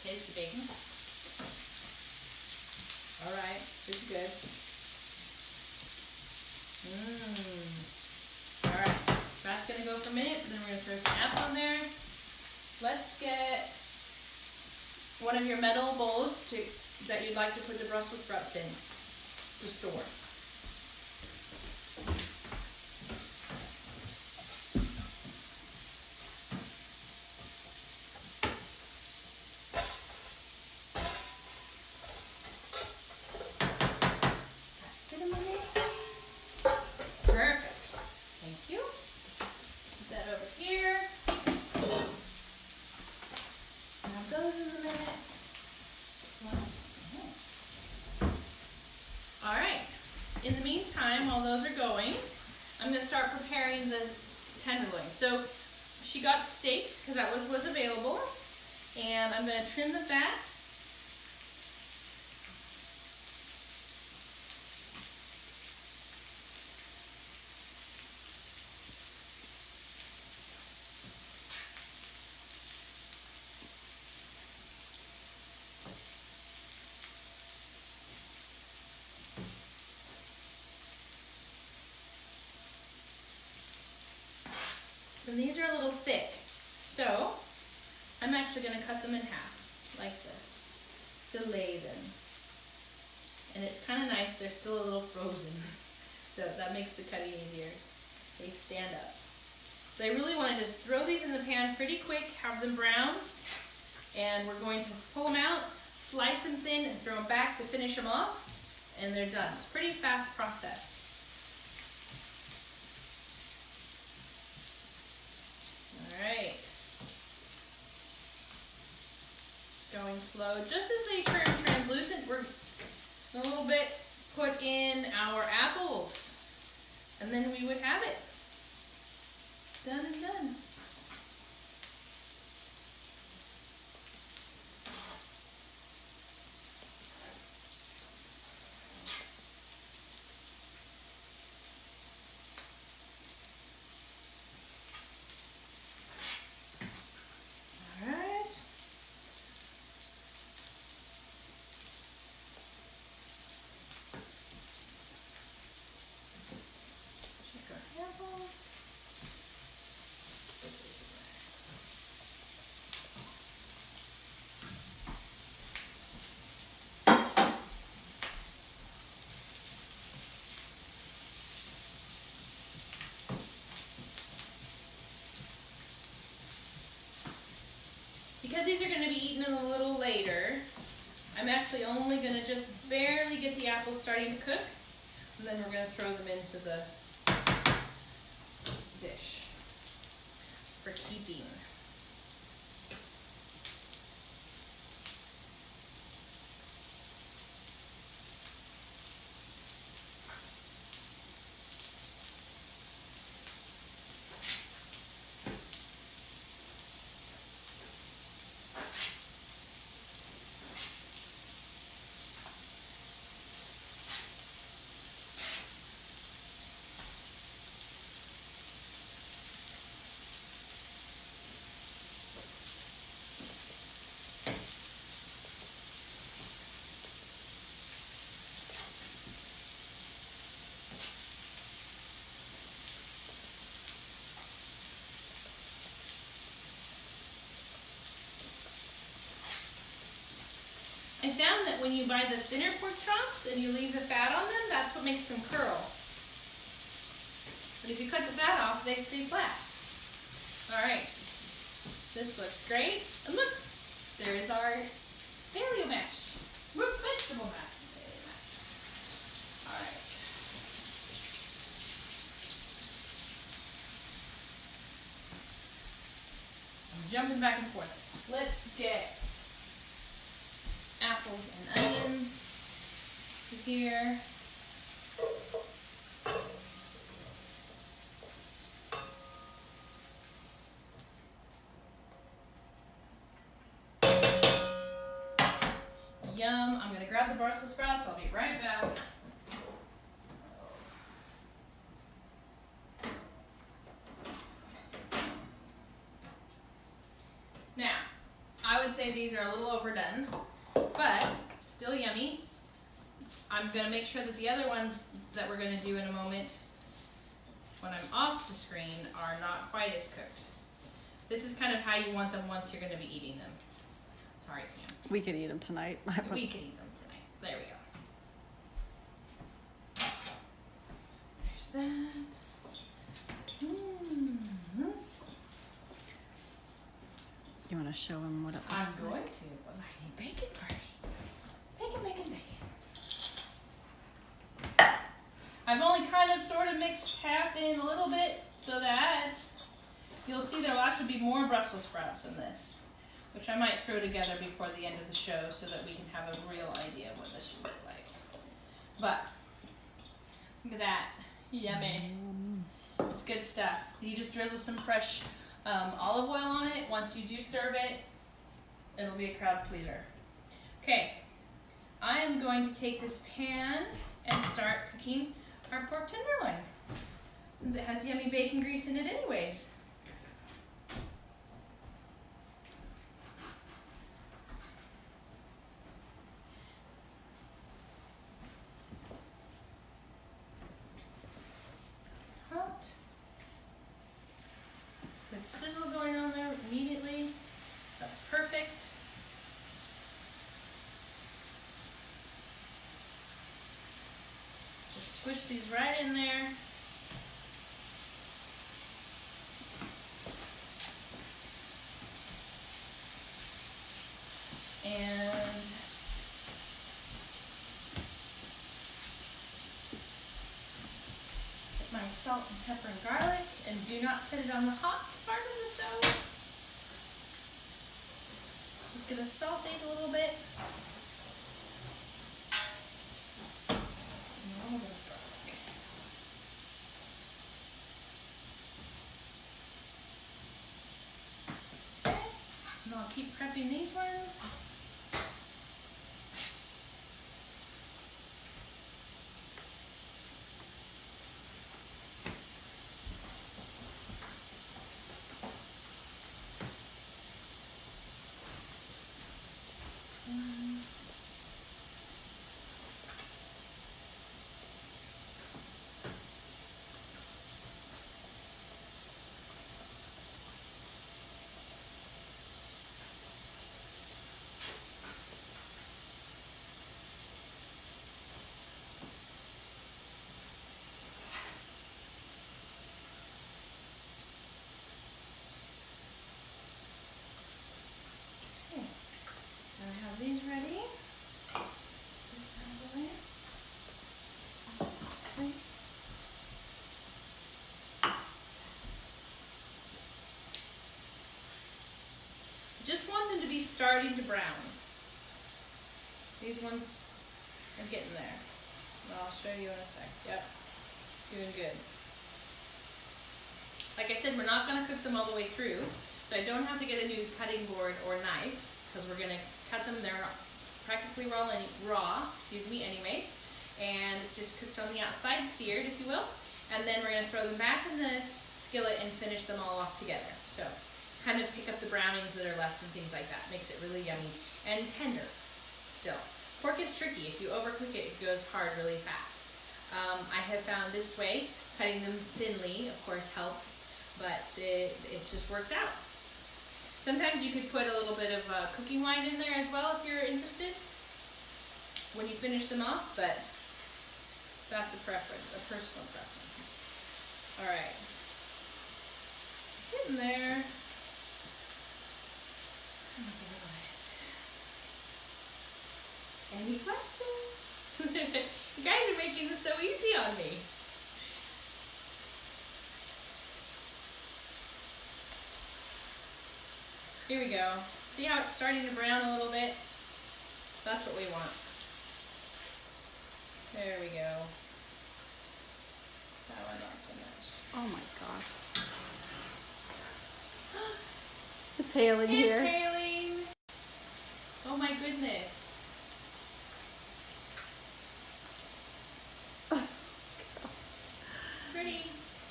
Taste the bacon. Alright, this is good. Alright, that's gonna go for a minute, then we're gonna throw some apple in there. Let's get one of your metal bowls that you'd like to put the Brussels sprouts in to store. In the meantime, while those are going, I'm going to start preparing the tenderloin. So she got steaks because that was available, and I'm going to trim the fat. And these are a little thick, so I'm actually going to cut them in half, like this. fillet them. And it's kind of nice, they're still a little frozen. So that makes the cutting easier. They stand up. So I really want to just throw these in the pan pretty quick, have them brown, and we're going to pull them out, slice them thin, and throw them back to finish them off, and they're done. It's a pretty fast process. Alright. Going slow. Just as they turn translucent, we're a little bit put in our apples. And then we would have it. Done and done. Because these are going to be eaten a little later, I'm actually only going to just barely get the apples starting to cook, and then we're going to throw them into the dish for keeping. I found that when you buy the thinner pork chops and you leave the fat on them, that's what makes them curl. But if you cut the fat off, they stay flat. Alright, this looks great. And look, there is our paleo mash. Vegetable mash. Alright. I'm jumping back and forth. Let's get apples and onions to here. Yum. I'm going to grab the Brussels sprouts. I'll be right back. Now, I would say these are a little overdone, but still yummy. I'm going to make sure that the other ones that we're going to do in a moment, when I'm off the screen, are not quite as cooked. This is kind of how you want them once you're going to be eating them. Sorry, Pam. We could eat them tonight. We can eat them tonight. There we go. There's that. Mm-hmm. You want to show them what it looks I'm like? going to, but I need bacon first. Bacon. I've only kind of sort of mixed half in a little bit so that you'll see there'll actually be more Brussels sprouts in this, which I might throw together before the end of the show so that we can have a real idea of what this should look like. But look at that. Yummy. It's good stuff. You just drizzle some fresh olive oil on it. Once you do serve it, it'll be a crowd pleaser. Okay, I am going to take this pan and start cooking our pork tenderloin, since it has yummy bacon grease in it anyways. Hot. Good sizzle going on there immediately. That's perfect. squish these right in there. And put my salt and pepper and garlic, and do not set it on the hot part of the stove. Just gonna saute it a little bit. And a little bit of garlic. Okay. And I'll keep prepping these ones. I have these ready. This out of the way. Okay. Just want them to be starting to brown. These ones are getting there. I'll show you in a sec. Yep, doing good. Like I said, we're not going to cook them all the way through, so I don't have to get a new cutting board or knife, because we're going to cut them. They're practically raw anyways, and just cooked on the outside, seared if you will, and then we're going to throw them back in the skillet and finish them all off together. So kind of pick up the brownings that are left and things like that. Makes it really yummy and tender still. Pork is tricky. If you overcook it, it goes hard really fast. I have found this way, cutting them thinly of course helps, but it just works out. Sometimes you could put a little bit of cooking wine in there as well if you're interested when you finish them off, but that's a preference, a personal preference. All right, getting there. Any questions? You guys are making this so easy on me. Here we go. See how it's starting to brown a little bit? That's what we want. There we go. That one not so much. Oh my gosh. It's hailing here. It's hailing. Oh my goodness. Pretty.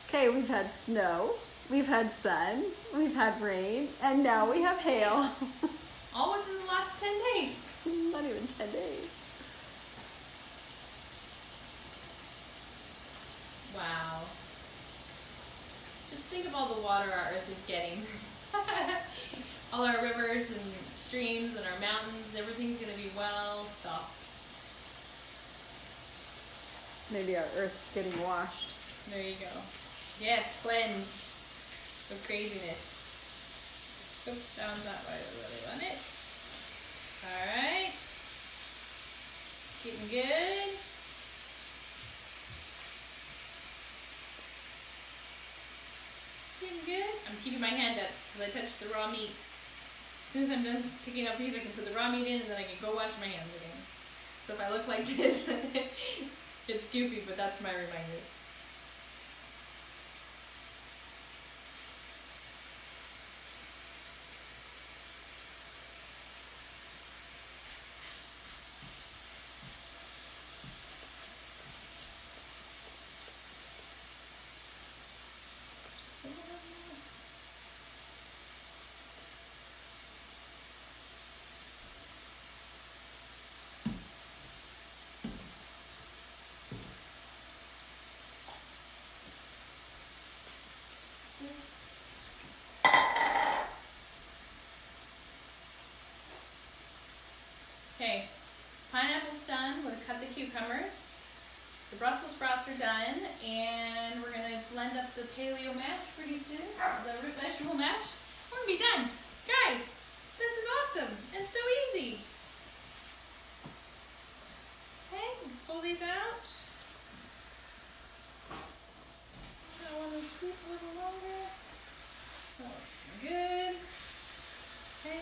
Okay, we've had snow, we've had sun, we've had rain, and now we have hail. All within the last 10 days. Not even 10 days. Wow. Just think of all the water our earth is getting. All our rivers and streams and our mountains, everything's going to be well stocked. Maybe our earth's getting washed. There you go. Yes, cleansed of craziness. Oops, that one's not right. I really want it. Alright. Getting good. Getting good. I'm keeping my hand up because I touched the raw meat. As soon as I'm done picking up these, I can put the raw meat in and then I can go wash my hands again. So if I look like this, it's goofy, but that's my reminder. Okay, pineapple's done. We're going to cut the cucumbers. The Brussels sprouts are done, and we're gonna blend up the paleo mash pretty soon. The root vegetable mash. We're gonna be done. Guys, this is awesome and so easy. Okay, pull these out. I want to keep a little longer. Oh, good. Okay.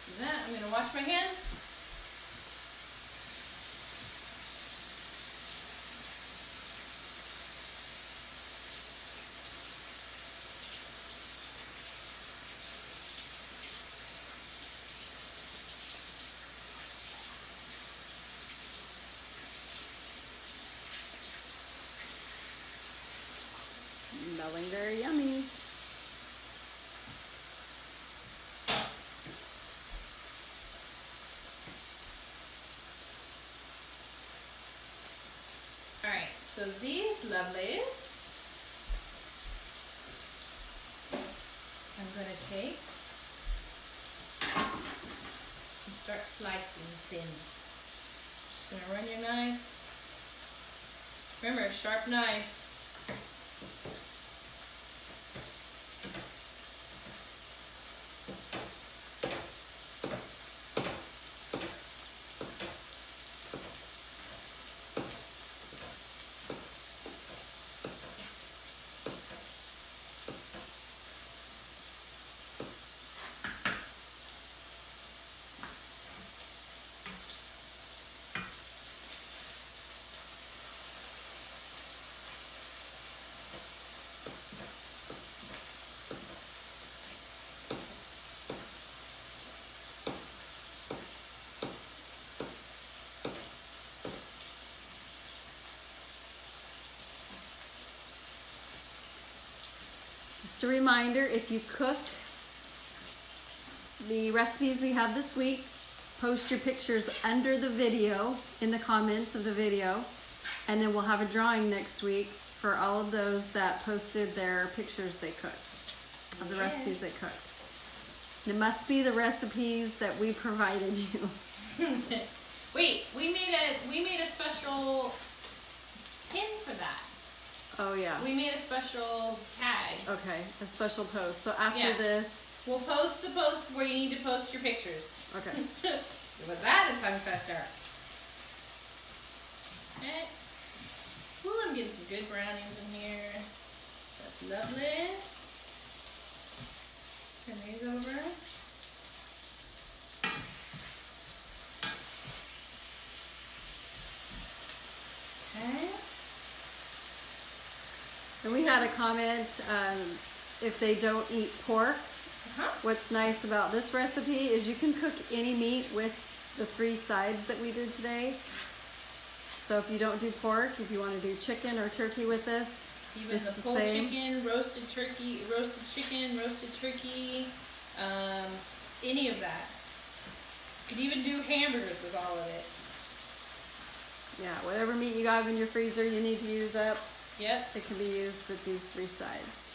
Do that. I'm going to wash my hands. Smelling very yummy. Alright, so these lovelies I'm going to take and start slicing thin. Just going to run your knife. Remember, sharp knife. Just a reminder, if you cook the recipes we have this week, post your pictures under the video, in the comments of the video, and then we'll have a drawing next week for all of those that posted their pictures they cooked, of the recipes they cooked. It must be the recipes that we provided you. Wait, we made a special pin for that. Oh yeah. We made a special tag. Okay, a special post. So after this, we'll post the post where you need to post your pictures. okay. But that is tongue twister. Okay. Ooh, I'm getting some good brownings in here. That's lovely. Turn these over. Okay. And we had a comment, if they don't eat pork, what's nice about this recipe is you can cook any meat with the 3 sides that we did today. So if you don't do pork, if you want to do chicken or turkey with this, it's Even just the the full same. chicken, roasted turkey, roasted chicken, roasted turkey, any of that. You could even do hamburgers with all of it. Yeah, whatever meat you have in your freezer you need to use up, Yep. it can be used with these 3 sides.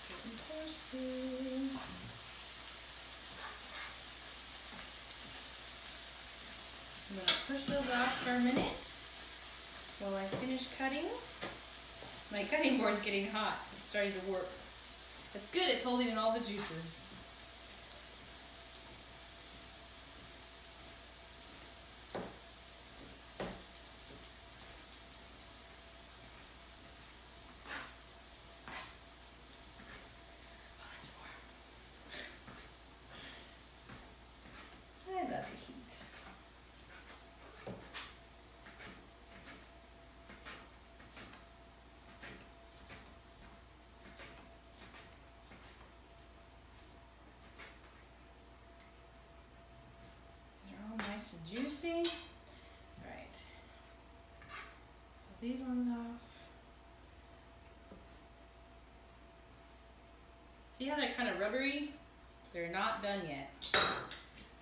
Getting toasted. I'm going to push those off for a minute while I finish cutting. My cutting board's getting hot. It's starting to work. That's good. It's holding in all the juices. I love the heat. nice and juicy. Alright. Pull these ones off. See how they're kind of rubbery? They're not done yet.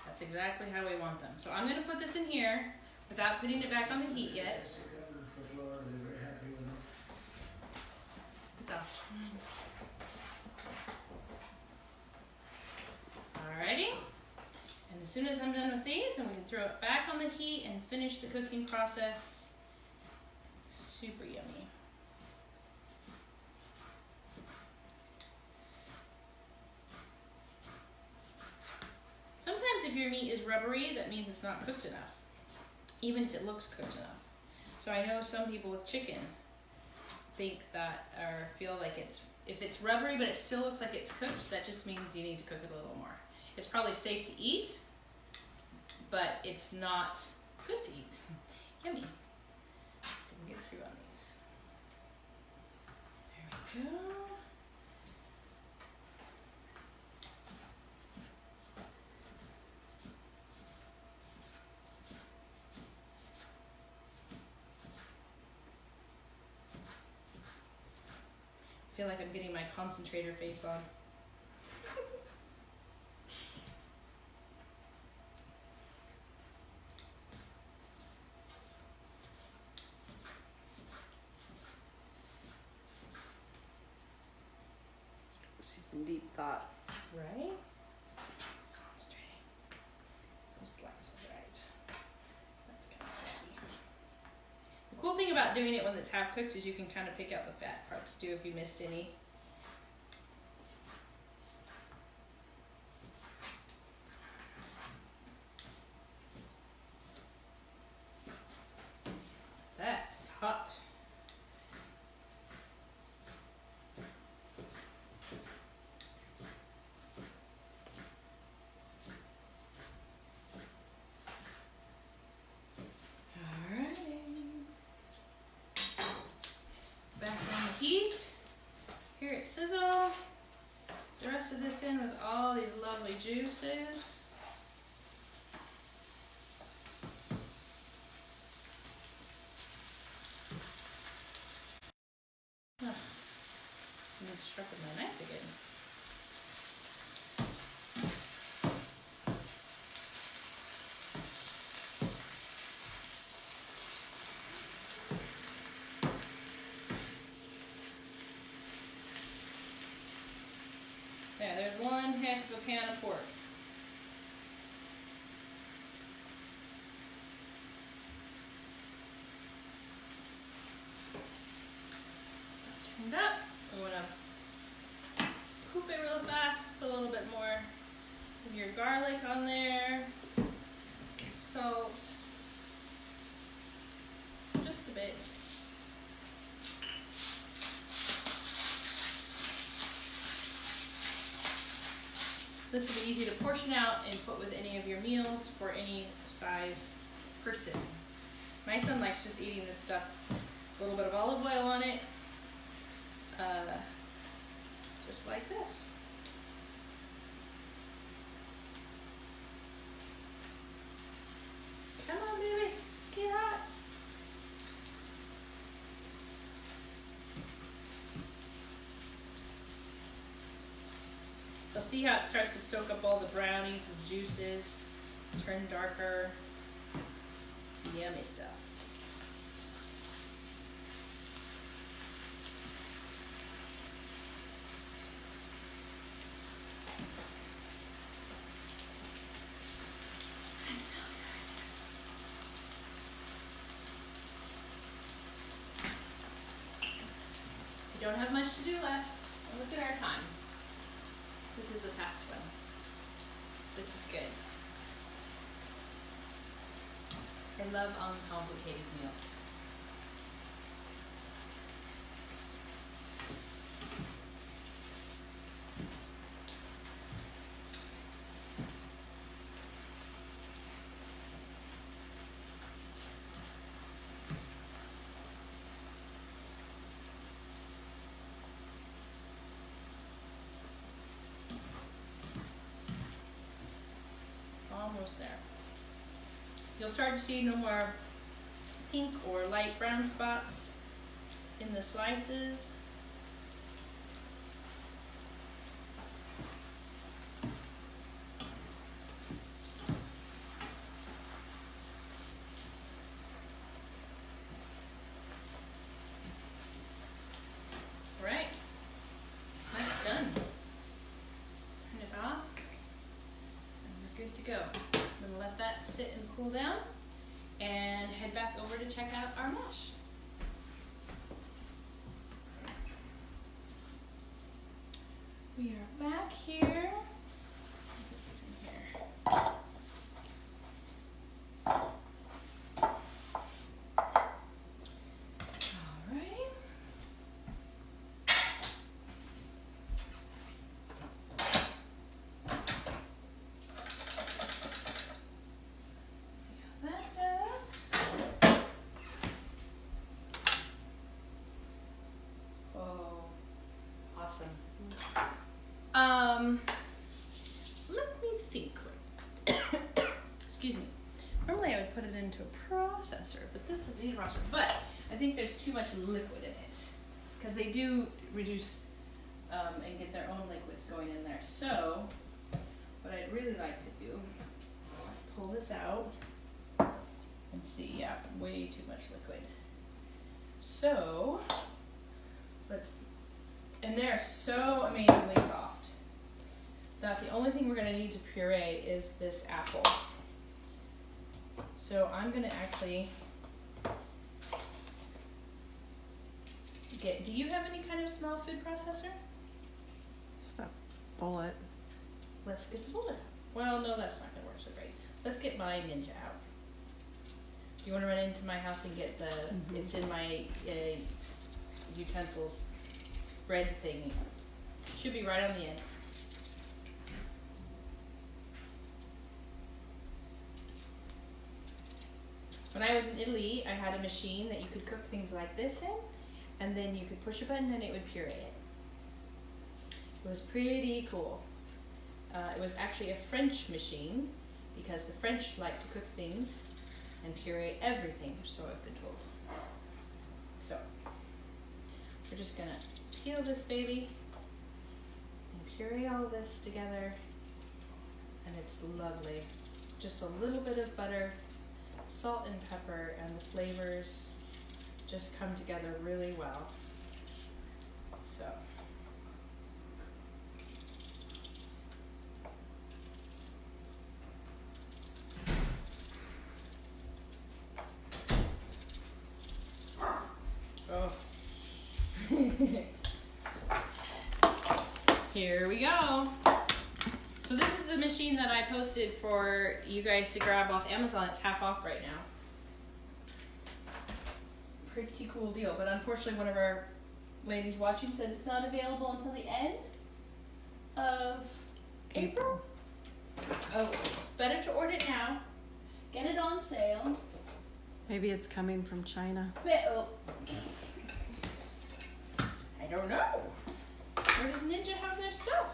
That's exactly how we want them. So I'm going to put this in here without putting it back on the heat yet. Alrighty. And as soon as I'm done with these, then we can throw it back on the heat and finish the cooking process. Super yummy. Sometimes if your meat is rubbery, that means it's not cooked enough, even if it looks cooked enough. So I know some people with chicken think that, or feel like if it's rubbery but it still looks like it's cooked, that just means you need to cook it a little more. It's probably safe to eat, but it's not good to eat. Yummy. Didn't get through on these. There we go. I feel like I'm getting my concentrator face on. She's in deep thought. Right? Concentrating. This slice is right. That's kind of fatty. The cool thing about doing it when it's half cooked is you can kind of pick out the fat parts too if you missed any. That is hot. Back on the heat. Hear it sizzle. The rest of this in with all these lovely juices. Oh, I'm struck with my knife again. There, there's one heck of a pan of pork. Turned up. I'm gonna poof it real fast. Put a little bit more of your garlic on there. Some salt. Just a bit. This will be easy to portion out and put with any of your meals for any size person. My son likes just eating this stuff. A little bit of olive oil on it. Just like this. Come on, baby. Get hot. You'll see how it starts to soak up all the brownies and juices, turn darker. It's yummy stuff. It smells good. We don't have much to do left. Look at our time. This is the fast one. This is good. I love uncomplicated meals. Almost there. you'll start to see no more pink or light brown spots in the slices. Alright, that's done. Turn it off, and we're good to go. I'm gonna let that sit and cool down, and head back over to check out our mash. We are back here. Put these in here. All right. See how that does. Oh, awesome. Let me think. Excuse me. Normally I would put it into a processor, but this doesn't need a processor. But I think there's too much liquid in it because they do reduce and get their own liquids going in there. So what I'd really like to do, let's pull this out and see. Yeah, way too much liquid. So and they're so amazingly soft that the only thing we're going to need to puree is this apple. So I'm going to actually do you have any kind of small food processor? Just that bullet. Let's get the bullet. Well, no, that's not going to work so great. Let's get my Ninja out. Do you want to run into my house and get the, it's in my utensils bread thingy. Should be right on the end. When I was in Italy, I had a machine that you could cook things like this in, and then you could push a button and it would puree it. It was pretty cool. It was actually a French machine because the French like to cook things and puree everything, so I've been told. So, we're just gonna peel this baby and puree all this together, and it's lovely. Just a little bit of butter, salt and pepper, and the flavors just come together really well. So oh. Here we go. So this is the machine that I posted for you guys to grab off Amazon. It's half off right now. Pretty cool deal, but unfortunately one of our ladies watching said it's not available until the end of April. Oh, better to order it now. Get it on sale. Maybe it's coming from China. Well, I don't know. Where does Ninja have their stuff?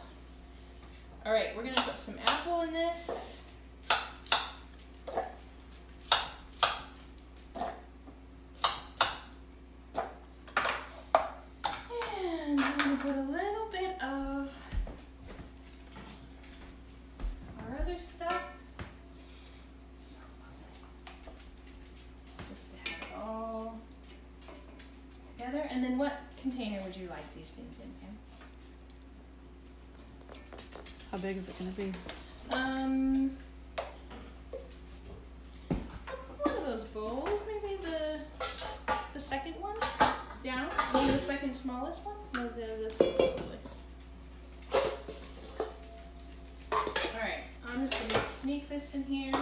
All right, we're gonna put some apple in this. And I'm gonna put a little bit of our other stuff. Just to have it all together. And then what container would you like these things in, Pam? How big is it going to be? One of those bowls, maybe the second one down, maybe the second smallest one. No, this one. All right, I'm just gonna sneak this in here.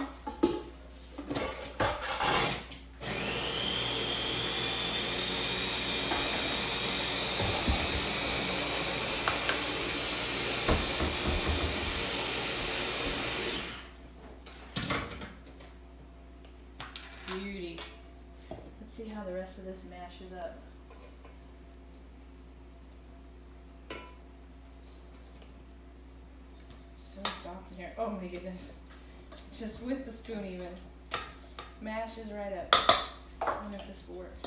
Beauty. Let's see how the rest of this mashes up. So soft in here. Oh my goodness. Just with the spoon even. mashes right up. I wonder if this will work.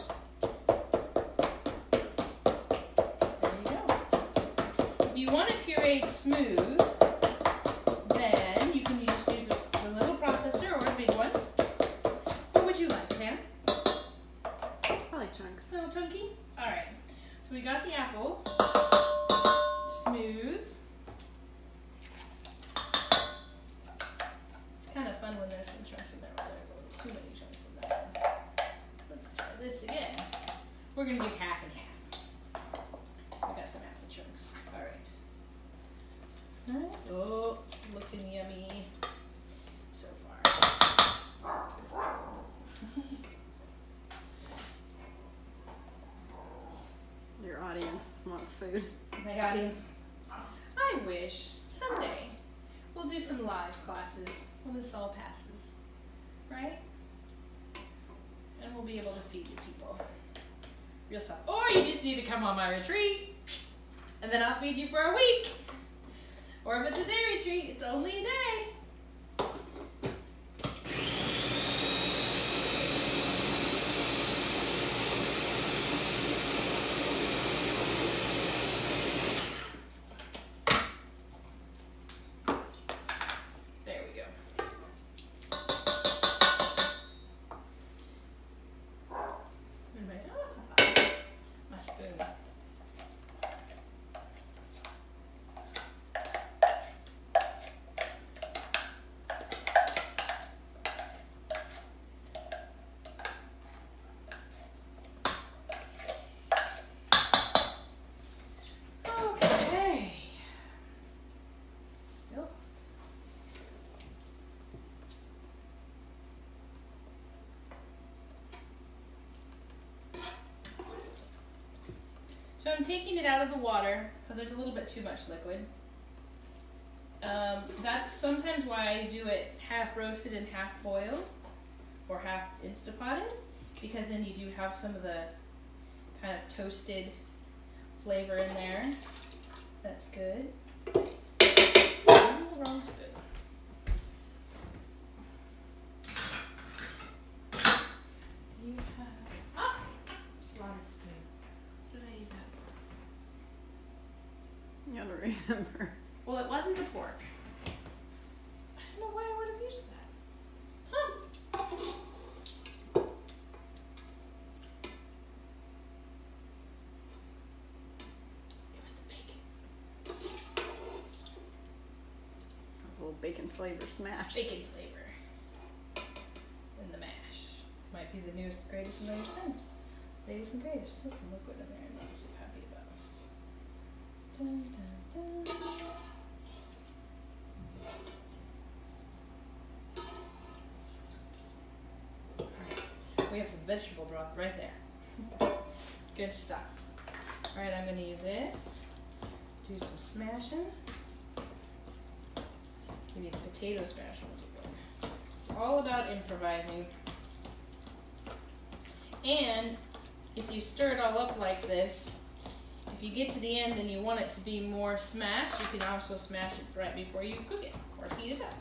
There you go. If you want it pureed smooth, then you can just use the little processor or a big one. What would you like, Pam? I like chunks. A little chunky? Alright. So we got the apple. Smooth. It's kind of fun when there's some chunks in there, but there's a little too many chunks in there. Let's try this again. We're going to do half and half. We got some apple chunks. Alright. Oh, looking yummy so far. Your audience wants food. My audience. I wish someday we'll do some live classes when this all passes, right? And we'll be able to feed you people real stuff. Or you just need to come on my retreat, and then I'll feed you for a week. Or if it's a day retreat, it's only a day. There we go. My spoon. Okay. Still. So I'm taking it out of the water because there's a little bit too much liquid. That's sometimes why I do it half roasted and half boiled, or half Instapotted, because then you do have some of the kind of toasted flavor in there. That's good. The wrong spoon. You have slotted spoon. What did I use that for? You gotta remember. Well, it wasn't the pork. I don't know why I would have used that. Huh. It was the bacon. A little bacon flavor smash. Bacon flavor. And the mash. Might be the newest, greatest, and latest thing. Latest and greatest. Still some liquid in there I'm not so happy about. Dun, dun, dun. We have some vegetable broth right there. Good stuff. Alright, I'm going to use this. Do some smashing. Maybe the potato smash will be good. It's all about improvising. And if you stir it all up like this, if you get to the end and you want it to be more smashed, you can also smash it right before you cook it or heat it up.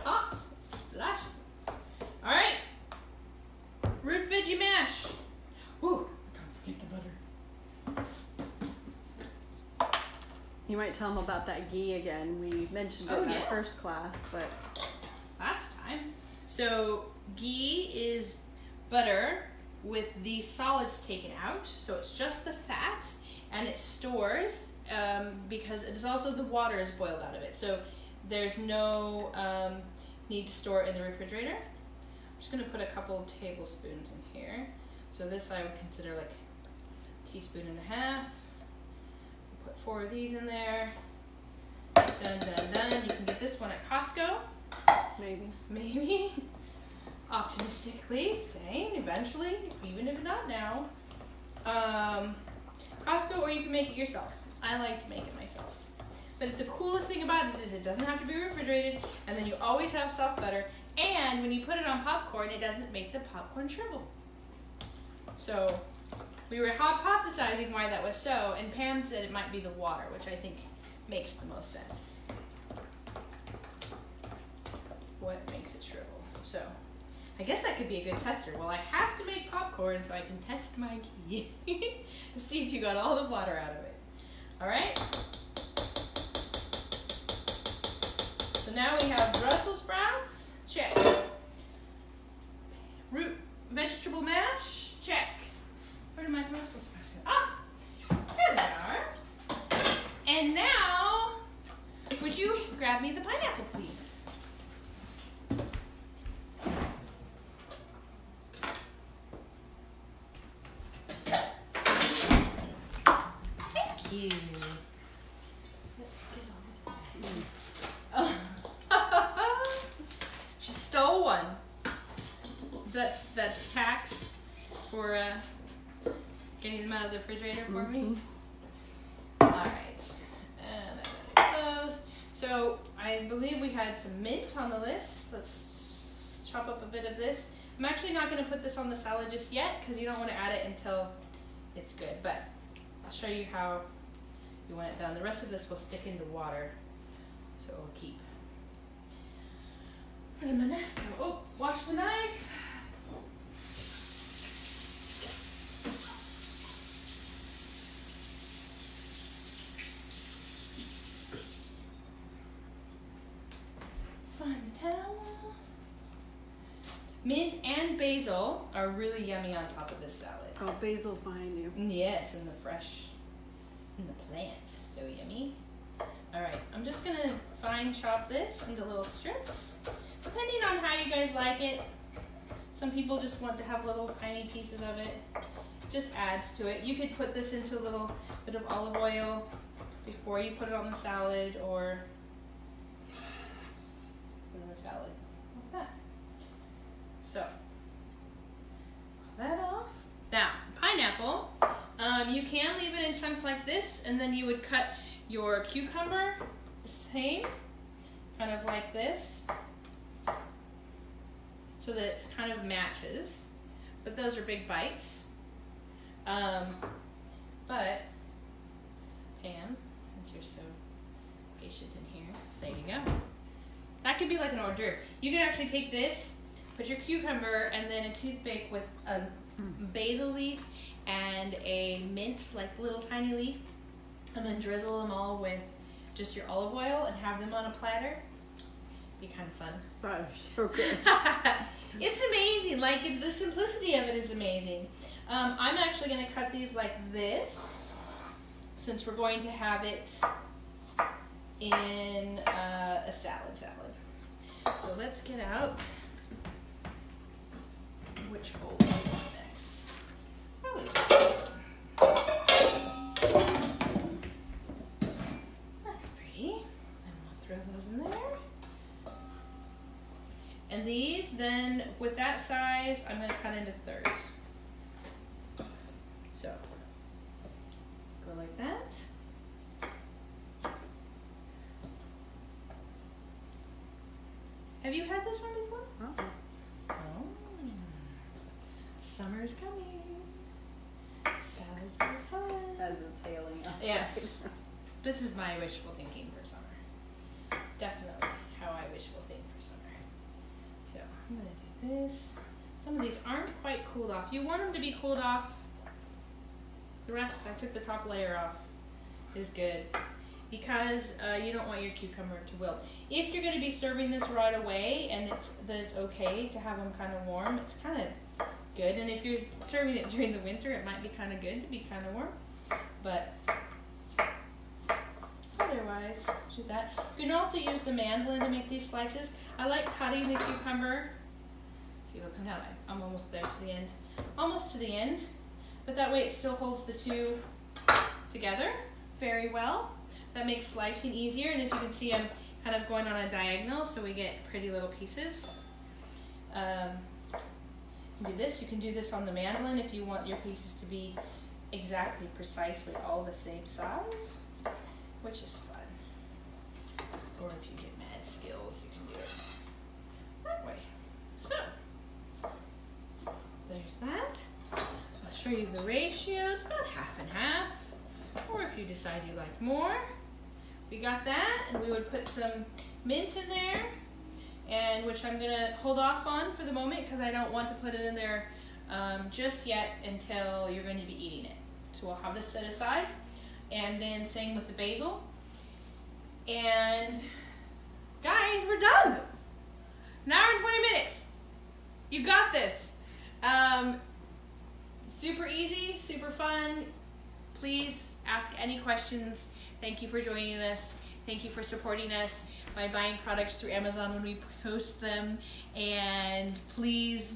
Hot, splash. All right, root veggie mash. Woo! Don't forget the butter. You might tell them about that ghee again. We mentioned it Oh, in yeah. our first class, but Last time. So ghee is butter with the solids taken out, so it's just the fat, and it stores because it is also the water is boiled out of it. So there's no need to store it in the refrigerator. I'm just going to put a couple of tablespoons in here. So this I would consider like a teaspoon and a half. Put 4 of these in there. Done, done, done. You can get this one at Costco. Maybe. Optimistically saying eventually, even if not now. Costco, or you can make it yourself. I like to make it myself. But the coolest thing about it is it doesn't have to be refrigerated, and then you always have soft butter, And when you put it on popcorn, it doesn't make the popcorn shrivel. So we were hypothesizing why that was so, and Pam said it might be the water, which I think makes the most sense. What makes it shrivel? So I guess that could be a good tester. Well, I have to make popcorn so I can test my ghee to see if you got all the water out of it. All right. So now we have Brussels sprouts. Check. Root vegetable mash. Check. Where did my Brussels sprouts go? Ah, there they are. And now, would you grab me the pineapple, please? Thank you. Let's get on. Oh. She stole one. That's tax for getting them out of the refrigerator for me. All right, and I'm gonna close. So I believe we had some mint on the list. Let's chop up a bit of this. I'm actually not going to put this on the salad just yet because you don't want to add it until it's good. But I'll show you how you want it done. The rest of this will stick into water, so it will keep. Put in my knife. Oh, wash the knife. Fun towel. Mint and basil are really yummy on top of this salad. Oh, basil's behind you. Yes, and the fresh, and the plant, so yummy. All right, I'm just gonna fine chop this into little strips, depending on how you guys like it. Some people just want to have little tiny pieces of it. Just adds to it. You could put this into a little bit of olive oil before you put it on the salad, or put it in the salad like that. So, pull that off. Now, pineapple, you can leave it in chunks like this, and then you would cut your cucumber the same, kind of like this, so that it kind of matches. But those are big bites. But, Pam, since you're so patient in here, there you go. That could be like an hors d'oeuvre. You can actually take this, put your cucumber, and then a toothpick with a basil leaf and a mint, like little tiny leaf, and then drizzle them all with just your olive oil and have them on a platter. Be kind of fun. Wow, so good. It's amazing. Like, the simplicity of it is amazing. I'm actually going to cut these like this, since we're going to have it in a salad. So let's get out which bowl we want next. Probably this one. That's pretty. And we'll throw those in there. And these, then, with that size, I'm going to cut into thirds. So, go like that. Have you had this one before? Uh-uh. Oh. Summer's coming. Salads are fun. As it's hailing outside. Yeah. This is my wishful thinking for summer. Definitely how I wishful think for summer. So I'm going to do this. Some of these aren't quite cooled off. You want them to be cooled off. The rest, I took the top layer off, is good. Because you don't want your cucumber to wilt. If you're going to be serving this right away, and it's okay to have them kind of warm, it's kind of good. And if you're serving it during the winter, it might be kind of good to be kind of warm. But otherwise, do that. You can also use the mandolin to make these slices. I like cutting the cucumber. See, it'll come down. I'm almost there to the end. Almost to the end. But that way it still holds the two together very well. That makes slicing easier, and as you can see, I'm kind of going on a diagonal, so we get pretty little pieces. Do this. You can do this on the mandolin if you want your pieces to be exactly, precisely all the same size, which is fun. Or if you get mad skills, you can do it that way. There's that. I'll show you the ratio. It's about half and half. Or if you decide you like more. We got that, and we would put some mint in there, and which I'm gonna hold off on for the moment because I don't want to put it in there just yet until you're going to be eating it. So we'll have this set aside, and then same with the basil. And guys, we're done. An hour and 20 minutes. You got this. Super easy, super fun. Please ask any questions. Thank you for joining us. Thank you for supporting us by buying products through Amazon when we post them. And please,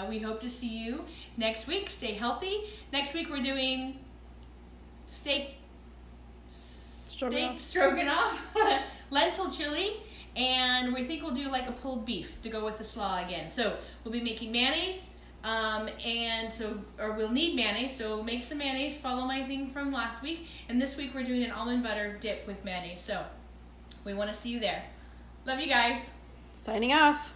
we hope to see you next week. Stay healthy. Next week we're doing steak stroganoff, lentil chili, and we think we'll do like a pulled beef to go with the slaw again. So we'll be making mayonnaise. We'll need mayonnaise, so make some mayonnaise, follow my thing from last week, and this week we're doing an almond butter dip with mayonnaise, so we want to see you there. Love you guys. Signing off.